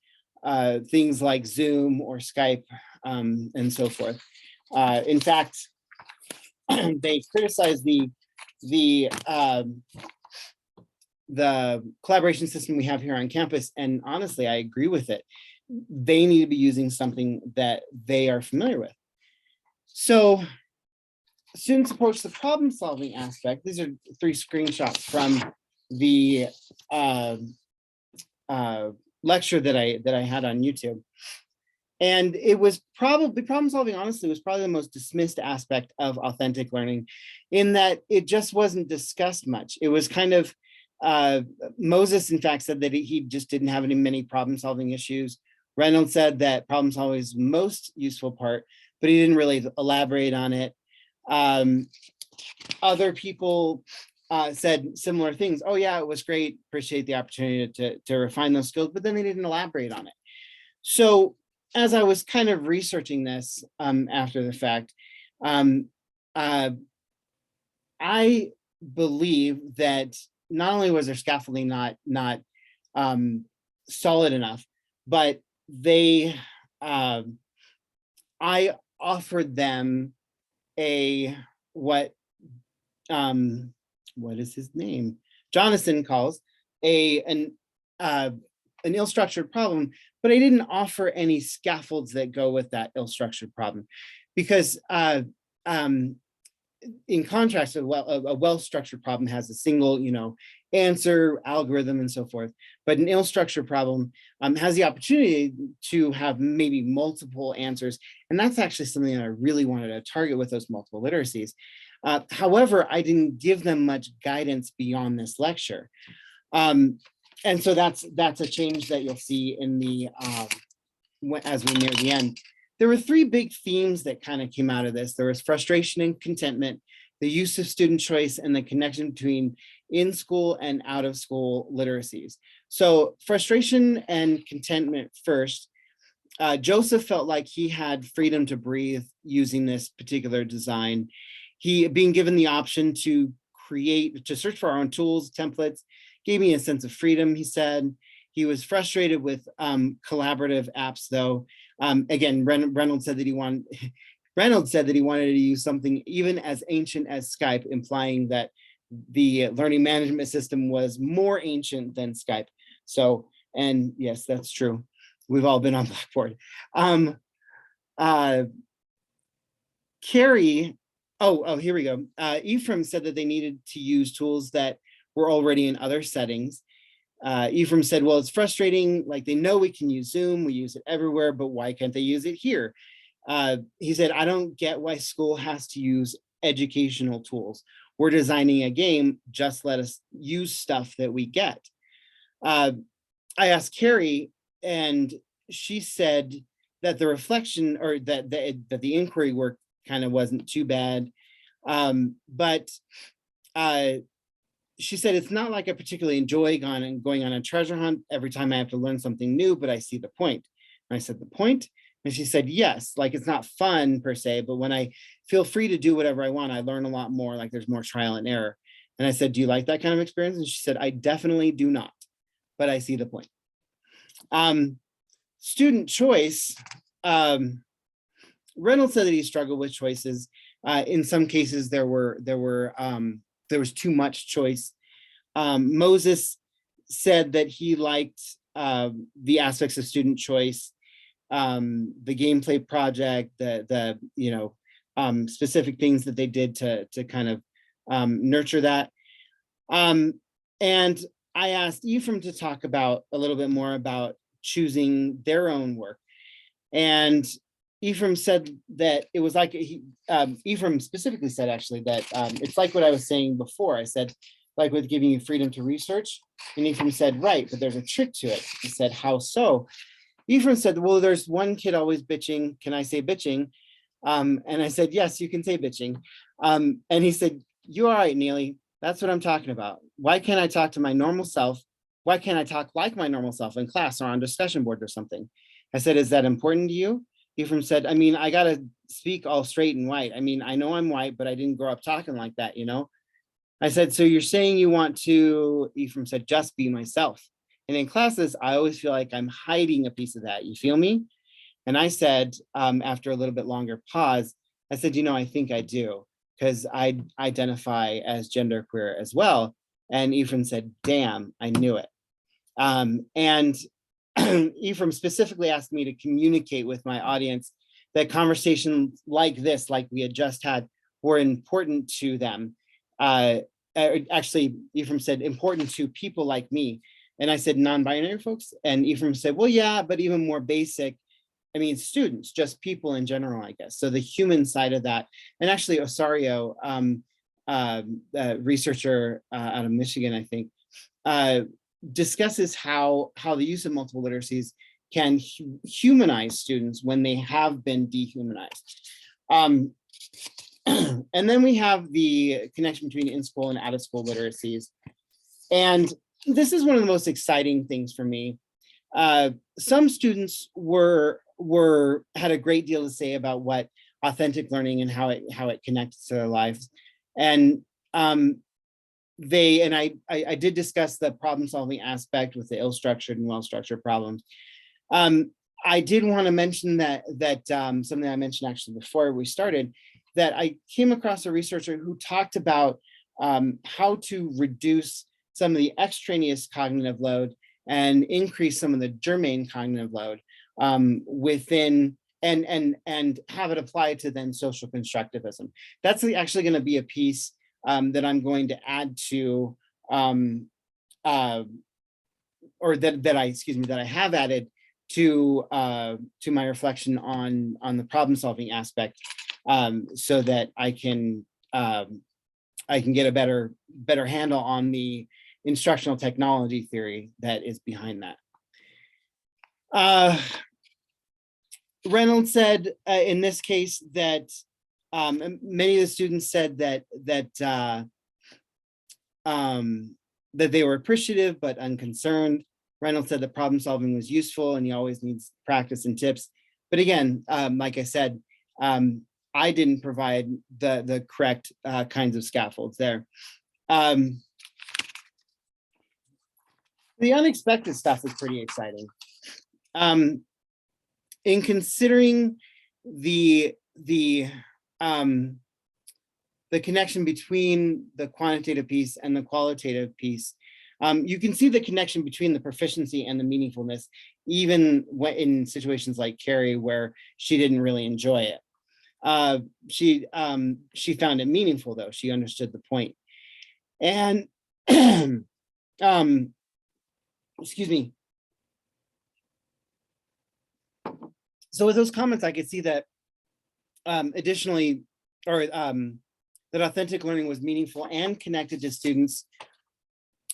Speaker 1: things like Zoom or Skype and so forth. In fact, they criticized the collaboration system we have here on campus, and honestly, I agree with it. They need to be using something that they are familiar with. So students approach the problem-solving aspect. These are 3 screenshots from the lecture that I had on YouTube. And it was probably, problem solving, honestly, was probably the most dismissed aspect of authentic learning, in that it just wasn't discussed much. It was kind of, Moses, in fact, said that he just didn't have many problem solving issues. Reynolds said that problem solving is the most useful part, but he didn't really elaborate on it. Other people said similar things. Oh yeah, it was great. Appreciate the opportunity to refine those skills, but then they didn't elaborate on it. So as I was kind of researching this after the fact, I believe that not only was their scaffolding not solid enough, but I offered them what is his name? Jonathan calls an ill-structured problem, but I didn't offer any scaffolds that go with that ill-structured problem, because in contrast, a well-structured problem has a single, answer, algorithm, and so forth. But an ill-structured problem has the opportunity to have maybe multiple answers, and that's actually something that I really wanted to target with those multiple literacies. However, I didn't give them much guidance beyond this lecture. And so that's a change that you'll see in the as we near the end. There were 3 big themes that kind of came out of this. There was frustration and contentment, the use of student choice, and the connection between in-school and out-of-school literacies. So frustration and contentment first. Joseph felt like he had freedom to breathe using this particular design. He, being given the option to search for our own tools, templates, gave me a sense of freedom, he said. He was frustrated with collaborative apps, though. Again, Reynolds said that he wanted to use something even as ancient as Skype, implying that the learning management system was more ancient than Skype. So, and yes, that's true. We've all been on Blackboard. Carrie, here we go. Ephraim said that they needed to use tools that were already in other settings. Ephraim said, well, it's frustrating. Like, they know we can use Zoom, we use it everywhere, but why can't they use it here? He said, I don't get why school has to use educational tools. We're designing a game, just let us use stuff that we get. I asked Carrie, and she said that the reflection, or that the inquiry work kind of wasn't too bad. But she said, it's not like I particularly enjoy going on a treasure hunt every time I have to learn something new, but I see the point. And I said, the point? And she said, yes, like it's not fun per se, but when I feel free to do whatever I want, I learn a lot more, like there's more trial and error. And I said, do you like that kind of experience? And she said, I definitely do not, but I see the point. Student choice. Reynolds said that he struggled with choices. In some cases, there was too much choice. Moses said that he liked the aspects of student choice, the gameplay project, the specific things that they did to kind of nurture that. And I asked Ephraim to talk about a little bit more about choosing their own work. And Ephraim said that it was like, Ephraim specifically said actually that it's like what I was saying before. I said, like with giving you freedom to research. And Ephraim said, right, but there's a trick to it. I said, how so? Ephraim said, well, there's one kid always bitching. Can I say bitching? And I said, yes, you can say bitching. And he said, you're all right, Neely. That's what I'm talking about. Why can't I talk to my normal self? Why can't I talk like my normal self in class or on discussion board or something? I said, is that important to you? Ephraim said, I mean, I got to speak all straight and white. I mean, I know I'm white, but I didn't grow up talking like that, you know? I said, so you're saying you want to, Ephraim said, just be myself. And in classes, I always feel like I'm hiding a piece of that. You feel me? And I said, after a little bit longer pause, I said, you know, I think I do, because I identify as genderqueer as well. And Ephraim said, damn, I knew it. And Ephraim specifically asked me to communicate with my audience that conversations like this, like we had just had, were important to them. Actually, Ephraim said, important to people like me. And I said, non-binary folks? And Ephraim said, well, yeah, but even more basic. I mean, students, just people in general, I guess. So the human side of that. And actually, Osario, researcher out of Michigan, I think, discusses how the use of multiple literacies can humanize students when they have been dehumanized. And then we have the connection between in-school and out-of-school literacies. And this is one of the most exciting things for me. Some students had a great deal to say about what authentic learning and how it connects to their lives. And I did discuss the problem-solving aspect with the ill-structured and well-structured problems. I did want to mention that something I mentioned actually before we started, that I came across a researcher who talked about how to reduce some of the extraneous cognitive load and increase some of the germane cognitive load within and have it apply to then social constructivism. That's actually going to be a piece that I'm going to add to, or that I have added to my reflection on the problem solving aspect, so that I can get a better handle on the instructional technology theory that is behind that. Reynolds said in this case that many of the students said that they were appreciative but unconcerned. Reynolds said that problem solving was useful and he always needs practice and tips. But again, like I said, I didn't provide the correct kinds of scaffolds there. The unexpected stuff is pretty exciting. In considering the connection between the quantitative piece and the qualitative piece, you can see the connection between the proficiency and the meaningfulness, even in situations like Carrie, where she didn't really enjoy it. She found it meaningful, though. She understood the point. And excuse me. So with those comments, I could see that additionally, or that authentic learning was meaningful and connected to students'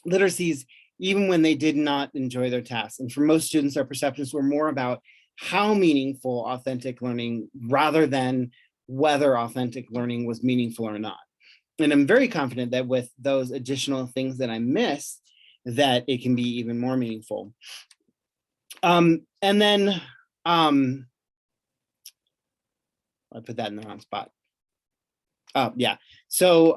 Speaker 1: literacies, even when they did not enjoy their tasks. And for most students, their perceptions were more about how meaningful authentic learning rather than whether authentic learning was meaningful or not. And I'm very confident that with those additional things that I missed, that it can be even more meaningful. And then I put that in the wrong spot. Yeah. So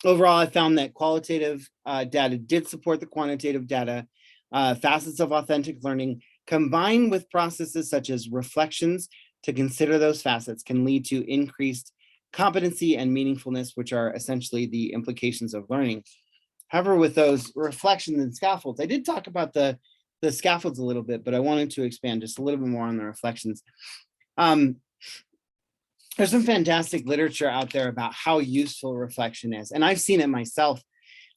Speaker 1: overall, I found that qualitative data did support the quantitative data. Facets of authentic learning combined with processes such as reflections to consider those facets can lead to increased competency and meaningfulness, which are essentially the implications of learning. However, with those reflections and scaffolds, I did talk about the scaffolds a little bit, but I wanted to expand just a little bit more on the reflections. There's some fantastic literature out there about how useful reflection is, and I've seen it myself.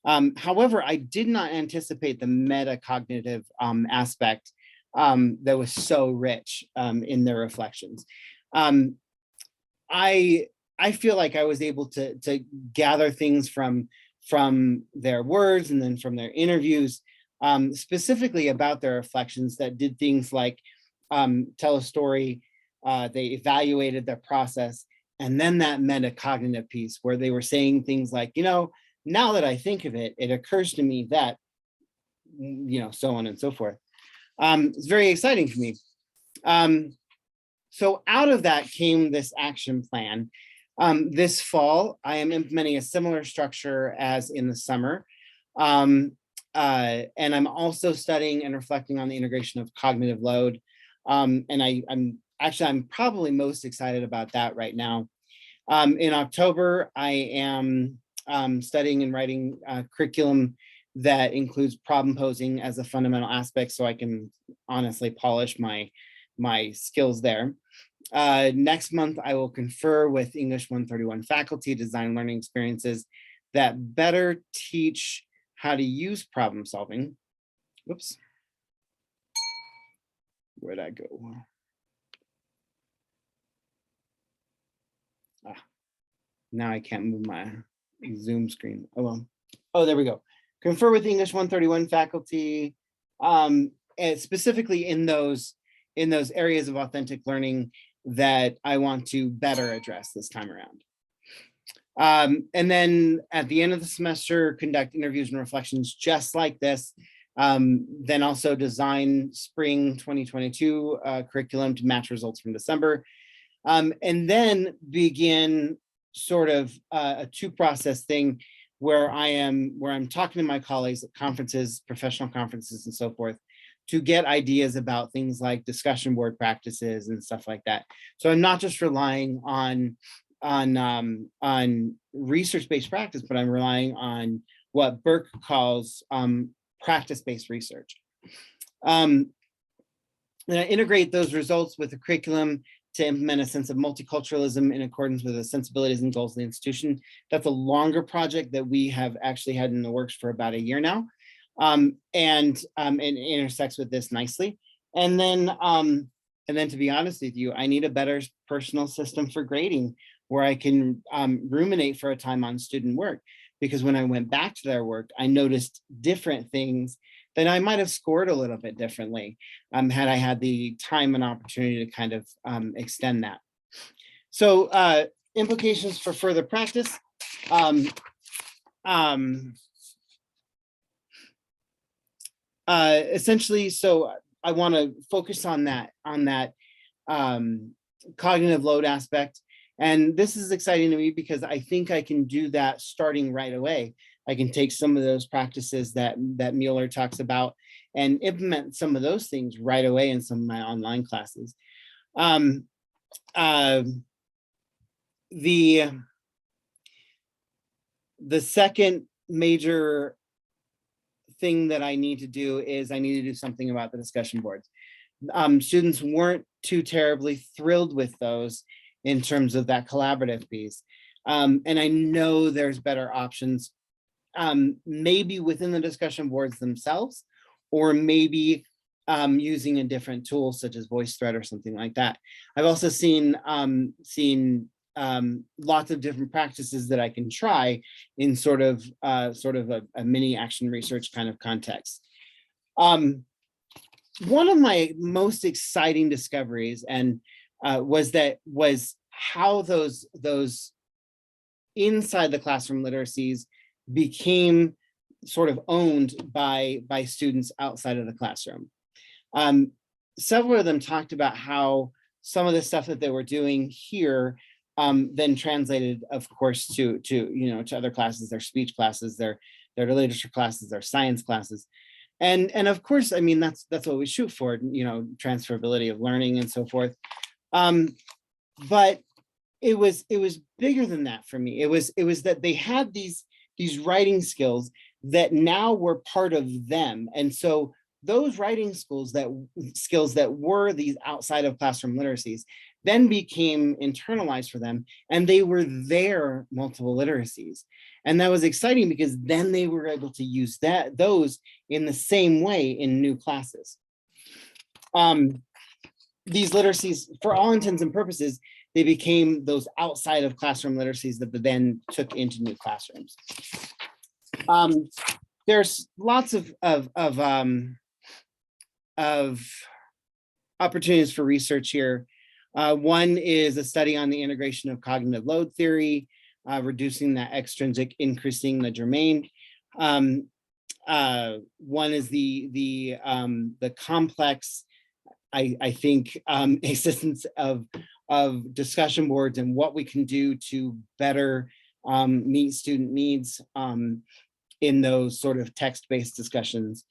Speaker 1: However, I did not anticipate the metacognitive aspect that was so rich in their reflections. I feel like I was able to gather things from their words and then from their interviews, specifically about their reflections that did things like tell a story, they evaluated their process, and then that metacognitive piece where they were saying things like, you know, now that I think of it, it occurs to me that, you know, so on and so forth. It's very exciting for me. So out of that came this action plan. This fall, I am implementing a similar structure as in the summer. And I'm also studying and reflecting on the integration of cognitive load. And I'm probably most excited about that right now. In October, I am studying and writing a curriculum that includes problem posing as a fundamental aspect, so I can honestly polish my skills there. Next month, I will confer with English 131 faculty, design learning experiences that better teach how to use problem solving. Whoops. Where'd I go? Now I can't move my Zoom screen. Oh, well. Oh, there we go. Confer with English 131 faculty, and specifically in those areas of authentic learning that I want to better address this time around. And then at the end of the semester, conduct interviews and reflections just like this. Then also design spring 2022 curriculum to match results from December. And then begin sort of a two-process thing where I'm talking to my colleagues at conferences, professional conferences and so forth, to get ideas about things like discussion board practices and stuff like that. So I'm not just relying on research-based practice, but I'm relying on what Burke calls practice-based research. Then I integrate those results with the curriculum to implement a sense of multiculturalism in accordance with the sensibilities and goals of the institution. That's a longer project that we have actually had in the works for about a year now. And it intersects with this nicely. And then to be honest with you, I need a better personal system for grading where I can ruminate for a time on student work, because when I went back to their work, I noticed different things that I might have scored a little bit differently had I had the time and opportunity to kind of extend that. So implications for further practice. Essentially, so I want to focus on that cognitive load aspect. And this is exciting to me because I think I can do that starting right away. I can take some of those practices that Mueller talks about and implement some of those things right away in some of my online classes. The second major thing that I need to do is I need to do something about the discussion boards. Students weren't too terribly thrilled with those in terms of that collaborative piece. And I know there's better options, maybe within the discussion boards themselves, or maybe using a different tool such as VoiceThread or something like that. I've also seen lots of different practices that I can try in sort of a mini action research kind of context. One of my most exciting discoveries was how those inside the classroom literacies became sort of owned by students outside of the classroom. Several of them talked about how some of the stuff that they were doing here then translated, of course, to other classes, their speech classes, their literature classes, their science classes. And of course, I mean, that's what we shoot for, transferability of learning and so forth. But it was bigger than that for me. It was that they had these writing skills that now were part of them. And so those writing skills that were these outside of classroom literacies then became internalized for them, and they were their multiple literacies. And that was exciting because then they were able to use those in the same way in new classes. These literacies, for all intents and purposes, they became those outside of classroom literacies that they then took into new classrooms. There's lots of opportunities for research here. One is a study on the integration of cognitive load theory, reducing that extrinsic, increasing the germane. One is the complex, I think, existence of discussion boards and what we can do to better meet student needs in those sort of text-based discussions.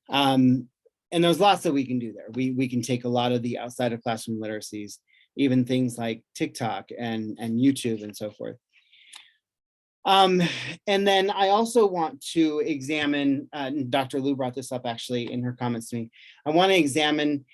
Speaker 1: And there's lots that we can do there. We can take a lot of the outside of classroom literacies, even things like TikTok and YouTube and so forth. And then I also want to examine, Dr. Liu brought this up actually in her comments to me. I want to examine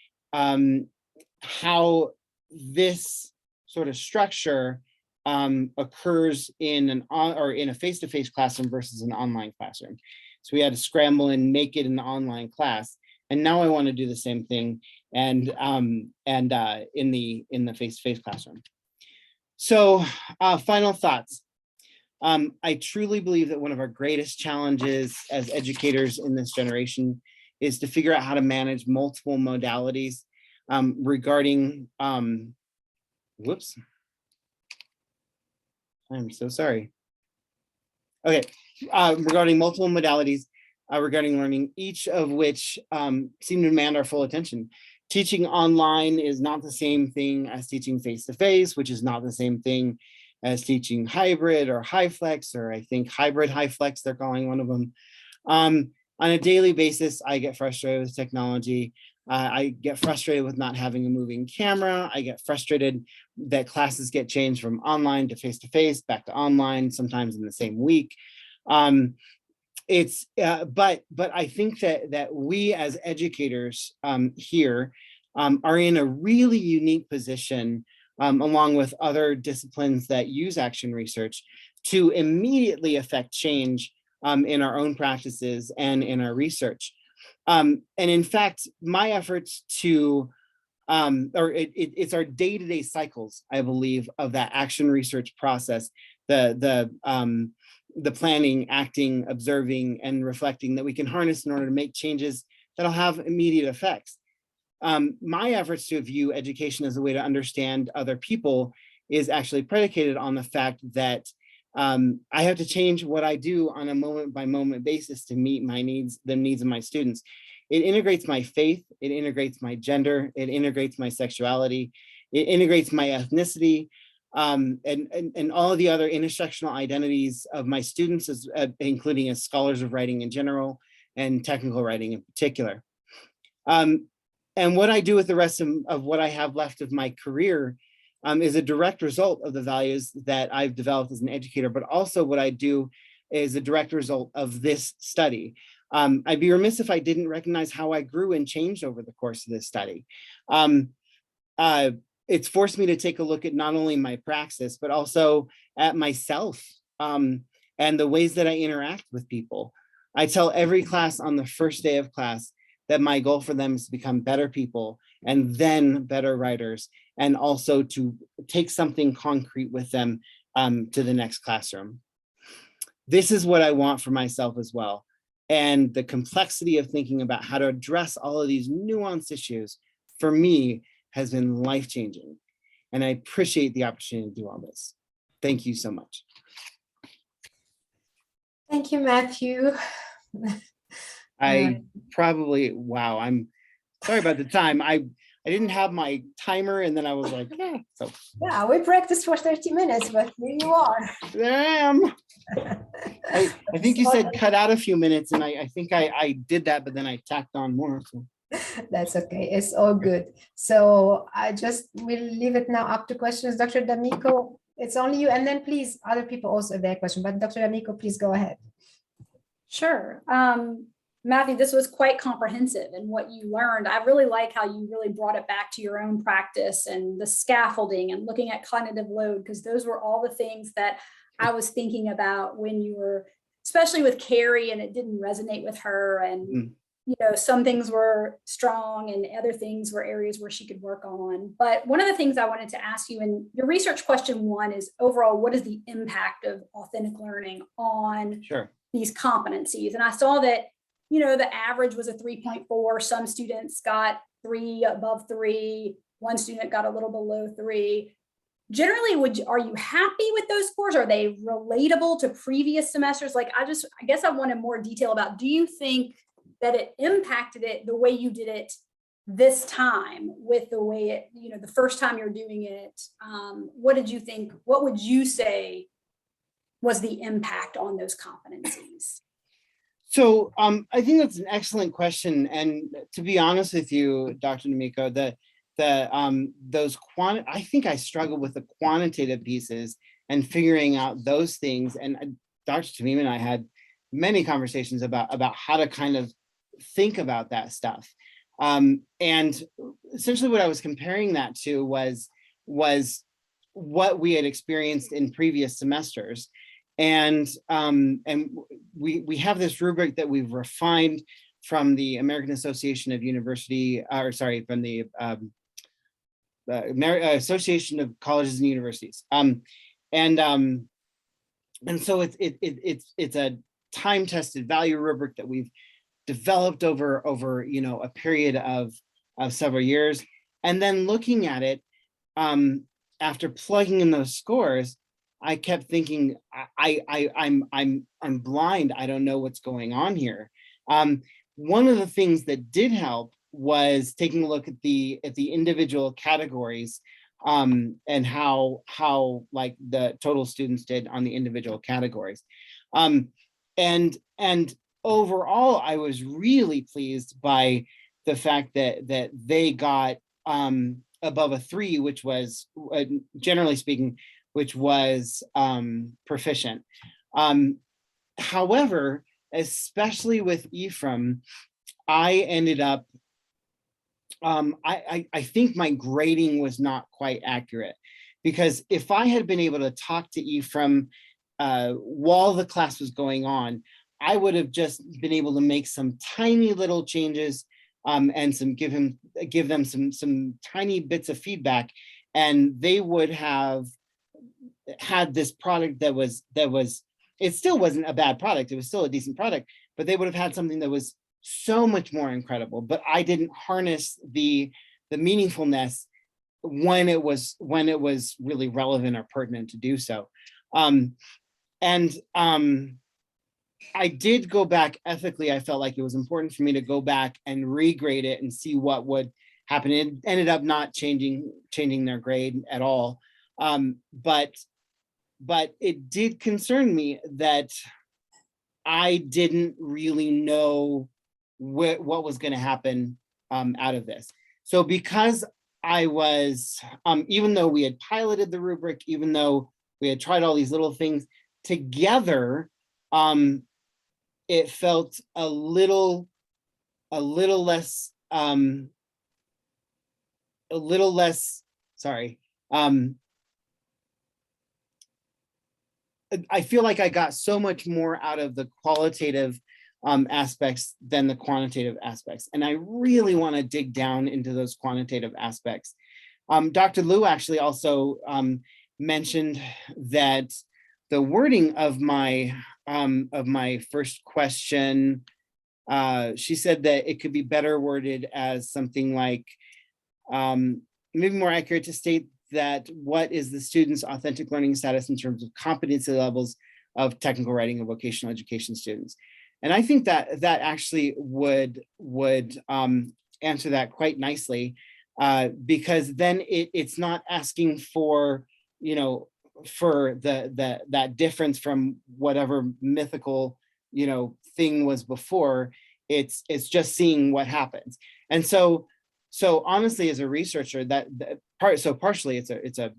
Speaker 1: how this sort of structure occurs in a face-to-face classroom versus an online classroom. So we had to scramble and make it an online class. And now I want to do the same thing and in the face-to-face classroom. So final thoughts. I truly believe that one of our greatest challenges as educators in this generation is to figure out how to manage multiple modalities regarding, whoops. I'm so sorry. Okay, regarding multiple modalities, regarding learning, each of which seem to demand our full attention. Teaching online is not the same thing as teaching face-to-face, which is not the same thing as teaching hybrid or high flex, or I think hybrid high flex, they're calling one of them. On a daily basis, I get frustrated with technology. I get frustrated with not having a moving camera. I get frustrated that classes get changed from online to face-to-face, back to online, sometimes in the same week. But I think that we as educators here are in a really unique position, along with other disciplines that use action research, to immediately affect change in our own practices and in our research. And in fact, my efforts to, it's our day-to-day cycles, I believe, of that action research process, the planning, acting, observing, and reflecting that we can harness in order to make changes that'll have immediate effects. My efforts to view education as a way to understand other people is actually predicated on the fact that I have to change what I do on a moment-by-moment basis to meet my needs, the needs of my students. It integrates my faith, it integrates my gender, it integrates my sexuality, it integrates my ethnicity, and all of the other intersectional identities of my students, including as scholars of writing in general and technical writing in particular. And what I do with the rest of what I have left of my career is a direct result of the values that I've developed as an educator, but also what I do is a direct result of this study. I'd be remiss if I didn't recognize how I grew and changed over the course of this study. It's forced me to take a look at not only my praxis, but also at myself and the ways that I interact with people. I tell every class on the first day of class that my goal for them is to become better people and then better writers, and also to take something concrete with them to the next classroom. This is what I want for myself as well. And the complexity of thinking about how to address all of these nuanced issues for me has been life-changing. And I appreciate the opportunity to do all this. Thank you so much.
Speaker 2: Thank you, Matthew.
Speaker 1: I probably, wow, I'm sorry about the time. I didn't have my timer and then I was like, yeah. So
Speaker 2: Yeah, we practiced for 30 minutes, but here you are.
Speaker 1: there I am. I think you said cut out a few minutes and I think I did that, but then I tacked on more. So.
Speaker 2: That's okay, it's all good. So I just will leave it now up to questions. Dr. D'Amico, it's only you, and then please, other people also have their question, but Dr. D'Amico, please go ahead.
Speaker 6: Sure. Matthew, this was quite comprehensive in what you learned. I really like how you really brought it back to your own practice and the scaffolding and looking at cognitive load, because those were all the things that I was thinking about when you were, especially with Carrie, and it didn't resonate with her. And, you know, some things were strong and other things were areas where she could work on. But one of the things I wanted to ask you in your research question one is overall, what is the impact of authentic learning on
Speaker 1: Sure.
Speaker 6: these competencies? And I saw that, you know, the average was a 3.4. Some students got 3, above 3. One student got a little below 3. Generally, are you happy with those scores? Are they relatable to previous semesters? Like, I guess I wanted more detail about, do you think that it impacted it the way you did it this time with the way it, you know, the first time you're doing it? What did you think? What would you say was the impact on those competencies?
Speaker 1: So I think that's an excellent question. And to be honest with you, Dr. Namiko, I think I struggled with the quantitative pieces and figuring out those things. And Dr. Tamim and I had many conversations about how to kind of think about that stuff. And essentially what I was comparing that to was what we had experienced in previous semesters. And we have this rubric that we've refined from the American Association of University, from the Association of Colleges and Universities. And so it's a time-tested value rubric that we've developed over you know, a period of several years. And then looking at it, after plugging in those scores, I kept thinking, I'm blind. I don't know what's going on here. One of the things that did help was taking a look at the individual categories and how like the total students did on the individual categories. And overall, I was really pleased by the fact that they got above a 3, which was generally speaking, which was proficient. However, especially with Ephraim, I ended up, I think my grading was not quite accurate, because if I had been able to talk to Ephraim while the class was going on, I would have just been able to make some tiny little changes and give them some tiny bits of feedback, and they would have had this product that was, it still wasn't a bad product, it was still a decent product, but they would have had something that was so much more incredible. But I didn't harness the meaningfulness when it was really relevant or pertinent to do so. I did go back ethically. I felt like it was important for me to go back and regrade it and see what would happen. It ended up not changing their grade at all. But it did concern me that I didn't really know what was going to happen out of this. So because I was, even though we had piloted the rubric, even though we had tried all these little things together, it felt a little less, sorry. I feel like I got so much more out of the qualitative aspects than the quantitative aspects. And I really want to dig down into those quantitative aspects. Dr. Liu actually also mentioned that the wording of my first question, she said that it could be better worded as something like, maybe more accurate to state that what is the student's authentic learning status in terms of competency levels of technical writing and vocational education students. And I think that actually would answer that quite nicely, because then it's not asking for, you know, for that difference from whatever mythical, you know, thing was before. It's just seeing what happens. And so honestly, as a researcher, partially it's a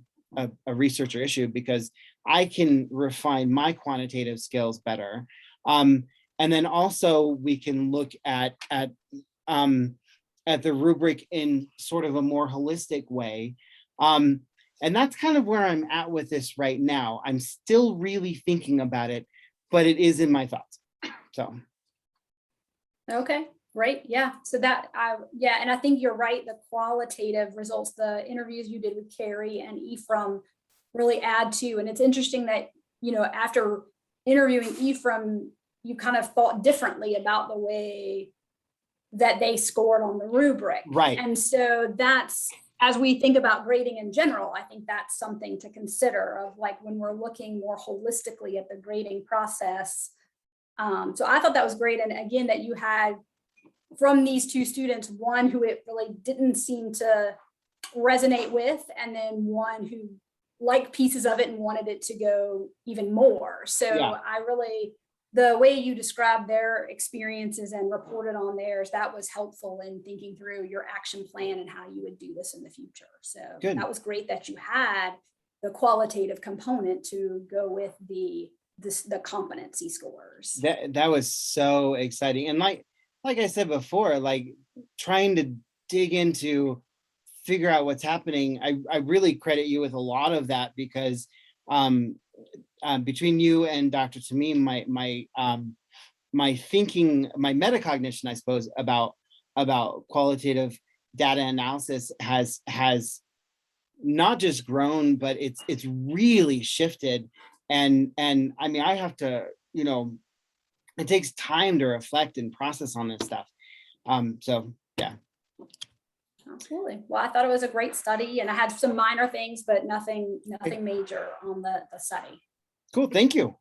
Speaker 1: researcher issue, because I can refine my quantitative skills better. And then also we can look at the rubric in sort of a more holistic way. And that's kind of where I'm at with this right now. I'm still really thinking about it, but it is in my thoughts. So.
Speaker 6: Okay, great. Yeah. So and I think you're right. The qualitative results, the interviews you did with Carrie and Ephraim really add to, and it's interesting that, after interviewing Ephraim, you kind of thought differently about the way that they scored on the rubric.
Speaker 1: Right.
Speaker 6: And so that's, as we think about grading in general, I think that's something to consider of like when we're looking more holistically at the grading process. So I thought that was great. And again, that you had from these two students, one who it really didn't seem to resonate with, and then one who liked pieces of it and wanted it to go even more. So
Speaker 1: Yeah.
Speaker 6: the way you described their experiences and reported on theirs, that was helpful in thinking through your action plan and how you would do this in the future. So
Speaker 1: Good.
Speaker 6: That was great that you had the qualitative component to go with the competency scores.
Speaker 1: That was so exciting. And like I said before, like trying to dig into, figure out what's happening. I really credit you with a lot of that, because between you and Dr. Tamim, my thinking, my metacognition, I suppose, about qualitative data analysis has not just grown, but it's really shifted. And I mean, I have to, it takes time to reflect and process on this stuff. So yeah.
Speaker 6: Absolutely. Well, I thought it was a great study, and I had some minor things, but nothing major on the study.
Speaker 1: Cool. Thank you.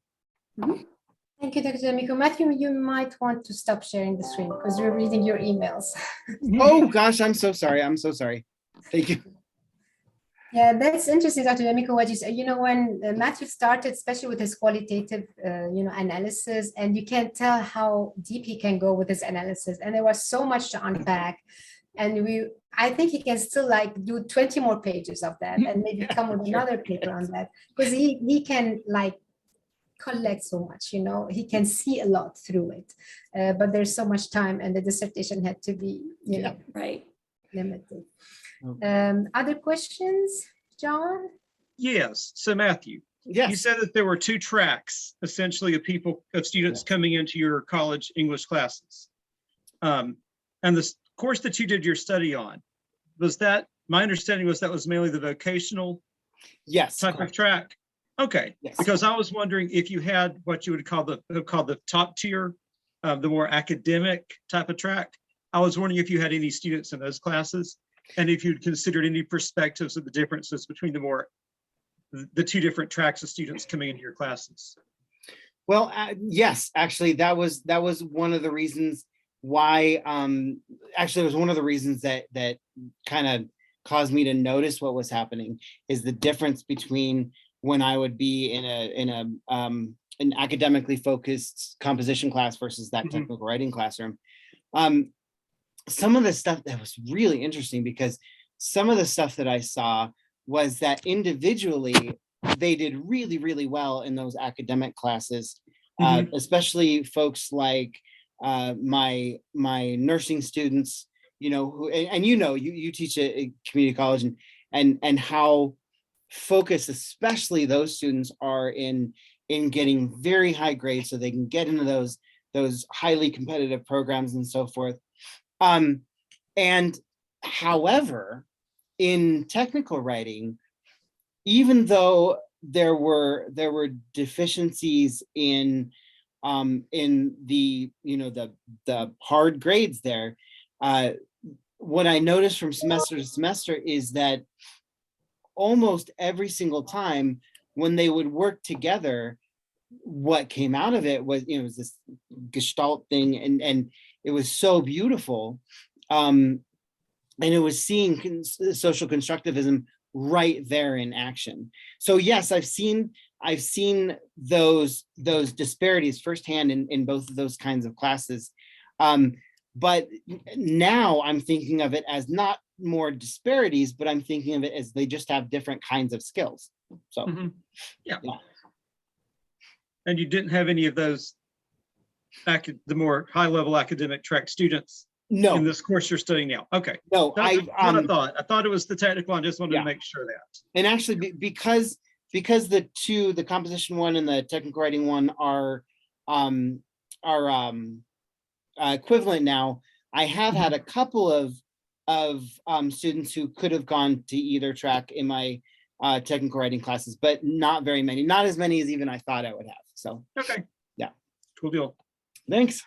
Speaker 2: Thank you, Dr. D'Amico. Matthew, you might want to stop sharing the screen because we're reading your emails.
Speaker 1: Oh gosh, I'm so sorry. I'm so sorry. Thank you.
Speaker 2: Yeah, that's interesting, Dr. D'Amico, what you said. When Matthew started, especially with his qualitative, analysis, and you can tell how deep he can go with his analysis. And there was so much to unpack. And I think he can still do 20 more pages of that and maybe come with another paper on that, because he can collect so much, he can see a lot through it. But there's so much time, and the dissertation had to be,
Speaker 6: right,
Speaker 2: limited.
Speaker 1: Okay.
Speaker 2: Other questions, John?
Speaker 4: Yes. So Matthew,
Speaker 1: Yes.
Speaker 4: you said that there were two tracks, essentially, of students coming into your college English classes. And the course that you did your study on, my understanding was that was mainly the vocational type
Speaker 1: Correct.
Speaker 4: of track. Okay.
Speaker 1: Yes.
Speaker 4: Because I was wondering if you had what you would call the top tier, the more academic type of track. I was wondering if you had any students in those classes, and if you'd considered any perspectives of the differences between the two different tracks of students coming into your classes.
Speaker 1: Well, yes, actually, that was one of the reasons why. Actually, it was one of the reasons that kind of caused me to notice what was happening, is the difference between when I would be in an academically focused composition class versus that technical writing classroom. Some of the stuff that was really interesting, because some of the stuff that I saw was that individually they did really, really well in those academic classes, especially folks like my nursing students, who, and you teach a community college, and how focused, especially those students are in getting very high grades so they can get into those highly competitive programs and so forth. And however, in technical writing, even though there were deficiencies in the the hard grades there, what I noticed from semester to semester is that almost every single time when they would work together, what came out of it was, it was this gestalt thing, and it was so beautiful. And it was seeing social constructivism right there in action. So yes, I've seen those disparities firsthand in both of those kinds of classes. But now I'm thinking of it as not more disparities, but I'm thinking of it as they just have different kinds of skills. So
Speaker 4: yeah. And you didn't have any of those the more high-level academic track students in
Speaker 1: No,
Speaker 4: this course you're studying now? Okay.
Speaker 1: no,
Speaker 4: That's what I thought. I thought it was the technical. I just wanted
Speaker 1: Yeah.
Speaker 4: to make sure that.
Speaker 1: and actually because the composition one and the technical writing one are equivalent now. I have had a couple of students who could have gone to either track in my technical writing classes, but not very many, not as many as even I thought I would have. So
Speaker 4: Okay.
Speaker 1: Yeah.
Speaker 4: Cool deal.
Speaker 1: thanks.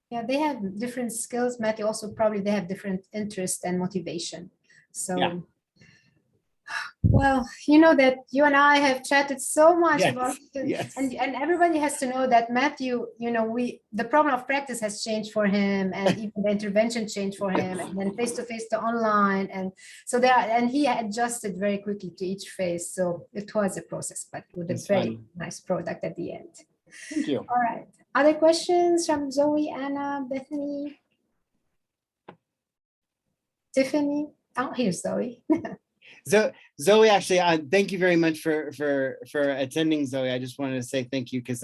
Speaker 2: Yeah, they have different skills, Matthew. Also, probably they have different interest and motivation. So,
Speaker 1: Yeah.
Speaker 2: well, you know that you and I have chatted so much
Speaker 1: Yes,
Speaker 2: about it,
Speaker 1: yes.
Speaker 2: and everybody has to know that Matthew, you know, the problem of practice has changed for him, and even the intervention changed for him, and then face to face to online, and so and he adjusted very quickly to each phase. So it was a process, but with a
Speaker 1: It's
Speaker 2: very
Speaker 1: fun.
Speaker 2: nice product at the end.
Speaker 1: Thank you.
Speaker 2: All right. Other questions from Zoe, Anna, Bethany, Tiffany? Oh, here's Zoe.
Speaker 1: Zoe, actually, thank you very much for attending, Zoe. I just wanted to say thank you because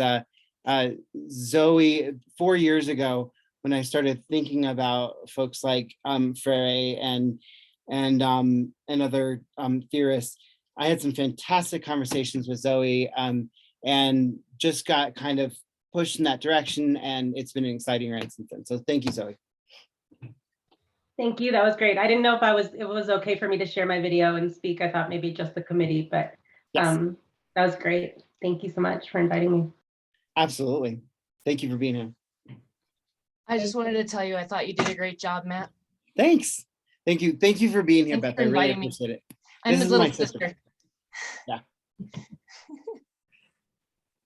Speaker 1: Zoe, 4 years ago, when I started thinking about folks like Frey and other theorists, I had some fantastic conversations with Zoe and just got kind of pushed in that direction, and it's been an exciting ride since then. So thank you, Zoe.
Speaker 7: Thank you. That was great. I didn't know if it was okay for me to share my video and speak. I thought maybe just the committee, but
Speaker 1: Yes.
Speaker 7: that was great. Thank you so much for inviting me.
Speaker 1: Absolutely. Thank you for being here.
Speaker 8: I just wanted to tell you, I thought you did a great job, Matt.
Speaker 1: Thanks. Thank you. Thank you for being here,
Speaker 8: Thanks
Speaker 1: Beth.
Speaker 8: for
Speaker 1: I really
Speaker 8: inviting me.
Speaker 1: appreciate it.
Speaker 8: I'm
Speaker 1: This
Speaker 8: his
Speaker 1: is my
Speaker 8: little
Speaker 1: sister.
Speaker 8: sister.
Speaker 1: Yeah.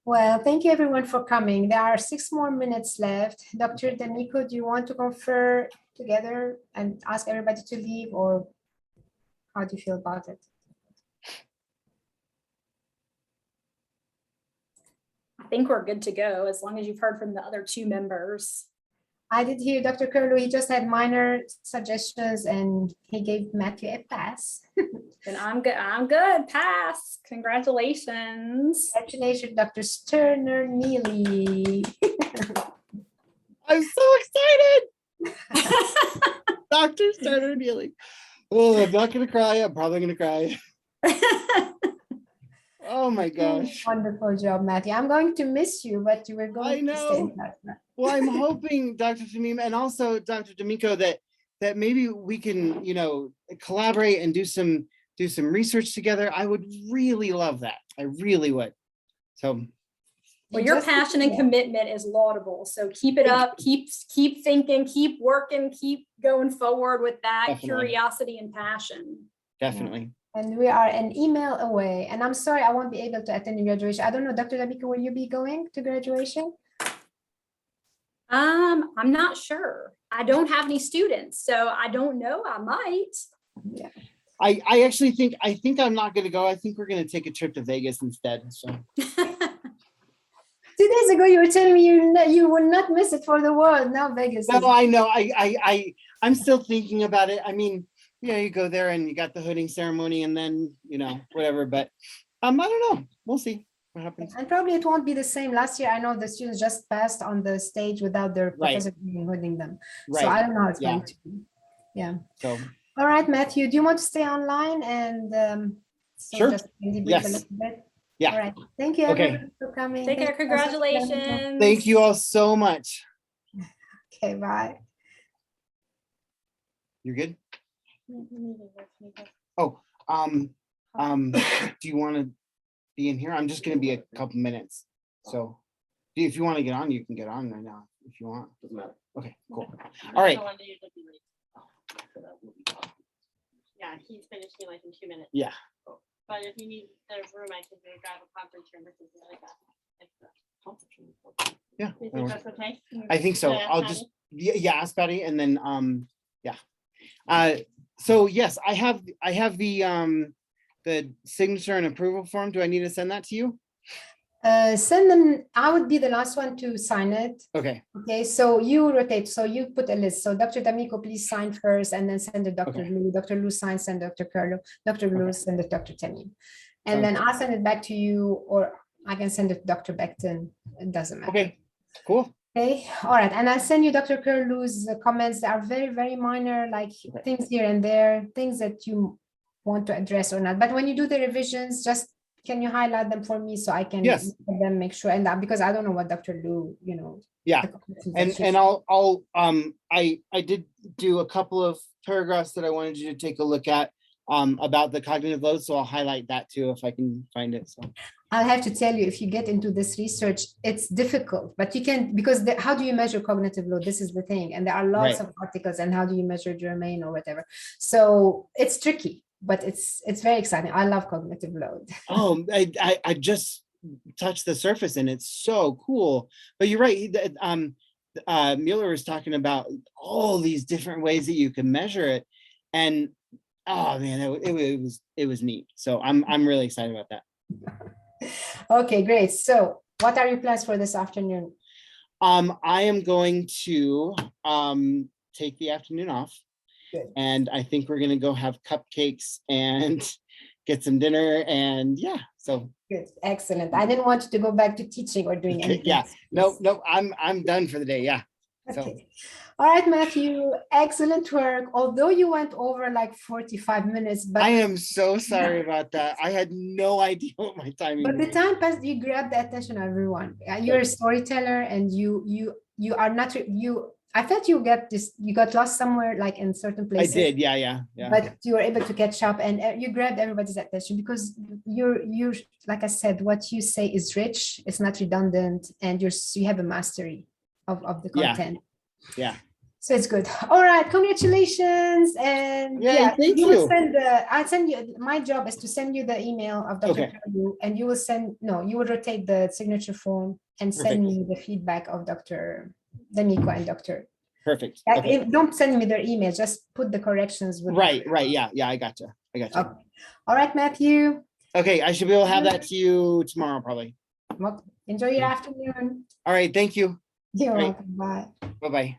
Speaker 2: Well, thank you everyone for coming. There are 6 more minutes left. Dr. D'Amico, do you want to confer together and ask everybody to leave, or how do you feel about it?
Speaker 6: I think we're good to go as long as you've heard from the other 2 members.
Speaker 2: I did hear Dr. Curlew, he just had minor suggestions and he gave Matthew a pass.
Speaker 6: Then I'm good. I'm good. Pass. Congratulations.
Speaker 2: Congratulations, Dr. Sterner Neely.
Speaker 1: I'm so excited. Dr. Starter Neely. Oh, I'm not gonna cry. I'm probably gonna cry. Oh my gosh.
Speaker 2: Wonderful job, Matthew. I'm going to miss you, but you were going to stay
Speaker 1: know.
Speaker 2: in touch.
Speaker 1: Well, I'm hoping, Dr. Tamim, and also Dr. D'Amico, that maybe we can, collaborate and do some research together. I would really love that. I really would. So
Speaker 6: Well, your passion and commitment is laudable. So keep it up. Keep thinking. Keep working. Keep going forward with that
Speaker 1: Definitely.
Speaker 6: curiosity and passion.
Speaker 1: definitely.
Speaker 2: And we are an email away. And I'm sorry, I won't be able to attend your graduation. I don't know, Dr. D'Amico, will you be going to graduation?
Speaker 6: I'm not sure. I don't have any students, so I don't know. I might.
Speaker 2: Yeah.
Speaker 1: I actually think I'm not gonna go. I think we're gonna take a trip to Vegas instead. So
Speaker 2: 2 days ago, you were telling me you will not miss it for the world. Now Vegas.
Speaker 1: no, I know. I'm still thinking about it. I mean, you go there and you got the hooding ceremony and then, whatever. But I don't know. We'll see what happens.
Speaker 2: And probably it won't be the same. Last year, I know the students just passed on the stage without their
Speaker 1: Right.
Speaker 2: professor holding them.
Speaker 1: Right.
Speaker 2: So I don't know how it's
Speaker 1: Yeah.
Speaker 2: going to be. Yeah.
Speaker 1: So
Speaker 2: All right, Matthew, do you want to stay online and
Speaker 1: Sure.
Speaker 2: just maybe brief
Speaker 1: Yes.
Speaker 2: a little bit?
Speaker 1: Yeah.
Speaker 2: All right. Thank you
Speaker 1: Okay.
Speaker 2: everyone for coming.
Speaker 6: Take care.
Speaker 2: Thank you also for coming.
Speaker 6: Congratulations.
Speaker 1: thank you all so much.
Speaker 2: Okay, bye.
Speaker 1: You're good? Oh, do you want to be in here? I'm just gonna be a couple minutes. So if you want to get on, you can get on right now if you want. Doesn't matter. Okay, cool. All right.
Speaker 5: Yeah, he's finishing like in 2 minutes.
Speaker 1: Yeah.
Speaker 5: But if you need the room, I can grab a conference room or something like that.
Speaker 1: Yeah.
Speaker 5: You think that's okay?
Speaker 1: I think so.
Speaker 5: Yeah,
Speaker 1: I'll
Speaker 5: Patty?
Speaker 1: just, yeah, ask Patty and then, yeah. So yes, I have the signature and approval form. Do I need to send that to you?
Speaker 2: Send them, I would be the last one to sign it.
Speaker 1: Okay,
Speaker 2: Okay, so you rotate, so you put a list. So Dr. D'Amico, please sign first and then send it to Dr.
Speaker 1: Okay.
Speaker 2: Lou. Dr. Lou signs, send Dr. Curlew. Dr. Lou
Speaker 1: Okay.
Speaker 2: send it to Dr. Tamim.
Speaker 1: Sounds
Speaker 2: And then
Speaker 1: good.
Speaker 2: I'll send it back to you, or I can send it to Dr. Beckton. It doesn't matter.
Speaker 1: Okay, cool.
Speaker 2: Okay, all right. And I'll send you Dr. Curlew's comments that are very, very minor, like
Speaker 1: Okay.
Speaker 2: things here and there, things that you want to address or not. But when you do the revisions, just can you highlight them for me so I can
Speaker 1: Yes.
Speaker 2: look at them, make sure, and that, because I don't know what Dr. Lu,
Speaker 1: Yeah.
Speaker 2: the corrections that she-
Speaker 1: And I did do a couple of paragraphs that I wanted you to take a look at about the cognitive load. So I'll highlight that too if I can find it. So
Speaker 2: I'll have to tell you, if you get into this research, it's difficult, but you can, because how do you measure cognitive load? This is the thing. And there are lots
Speaker 1: Right.
Speaker 2: of articles, and how do you measure germane or whatever? So it's tricky, but it's very exciting. I love cognitive load.
Speaker 1: oh, I just touched the surface and it's so cool. But you're right. Mueller was talking about all these different ways that you can measure it, and oh man, it was neat. So I'm really excited about that.
Speaker 2: Okay, great. So what are your plans for this afternoon?
Speaker 1: I am going to take the afternoon off.
Speaker 2: Good.
Speaker 1: And I think we're gonna go have cupcakes and get some dinner, and yeah, so
Speaker 2: Good, excellent. I didn't want you to go back to teaching or doing
Speaker 1: okay,
Speaker 2: anything.
Speaker 1: yeah,
Speaker 2: else.
Speaker 1: no, I'm done for the day. Yeah. So
Speaker 2: Okay. All right, Matthew, excellent work. Although you went over like 45 minutes, but
Speaker 1: I am so sorry about that. I had no idea what my timing
Speaker 2: But the
Speaker 1: was.
Speaker 2: time passed, you grabbed the attention of everyone. You're a storyteller, and you are not you. I thought you got lost somewhere, like in certain
Speaker 1: I
Speaker 2: places.
Speaker 1: did, yeah.
Speaker 2: But you were able to catch up, and you grabbed everybody's attention because you're like I said, what you say is rich. It's not redundant, and you have a mastery of the
Speaker 1: Yeah.
Speaker 2: content.
Speaker 1: Yeah.
Speaker 2: So it's good. All right, congratulations. And
Speaker 1: Yeah,
Speaker 2: yeah,
Speaker 1: thank
Speaker 2: will
Speaker 1: you.
Speaker 2: I'll send you, my job is to send you the email of Dr.
Speaker 1: Okay.
Speaker 2: Kalu, and you will rotate the signature form and send
Speaker 1: Perfect.
Speaker 2: me the feedback of Dr. D'Amico and Dr.
Speaker 1: Perfect.
Speaker 2: Like,
Speaker 1: Okay.
Speaker 2: don't send me their email, just put the corrections with
Speaker 1: Right. Yeah. I gotcha.
Speaker 2: Okay. All right, Matthew.
Speaker 1: Okay, I should be able to have that to you tomorrow, probably.
Speaker 2: Well, enjoy your
Speaker 1: Okay.
Speaker 2: afternoon.
Speaker 1: All right, thank you.
Speaker 2: You're
Speaker 1: Great.
Speaker 2: welcome. Bye.
Speaker 1: Bye-bye.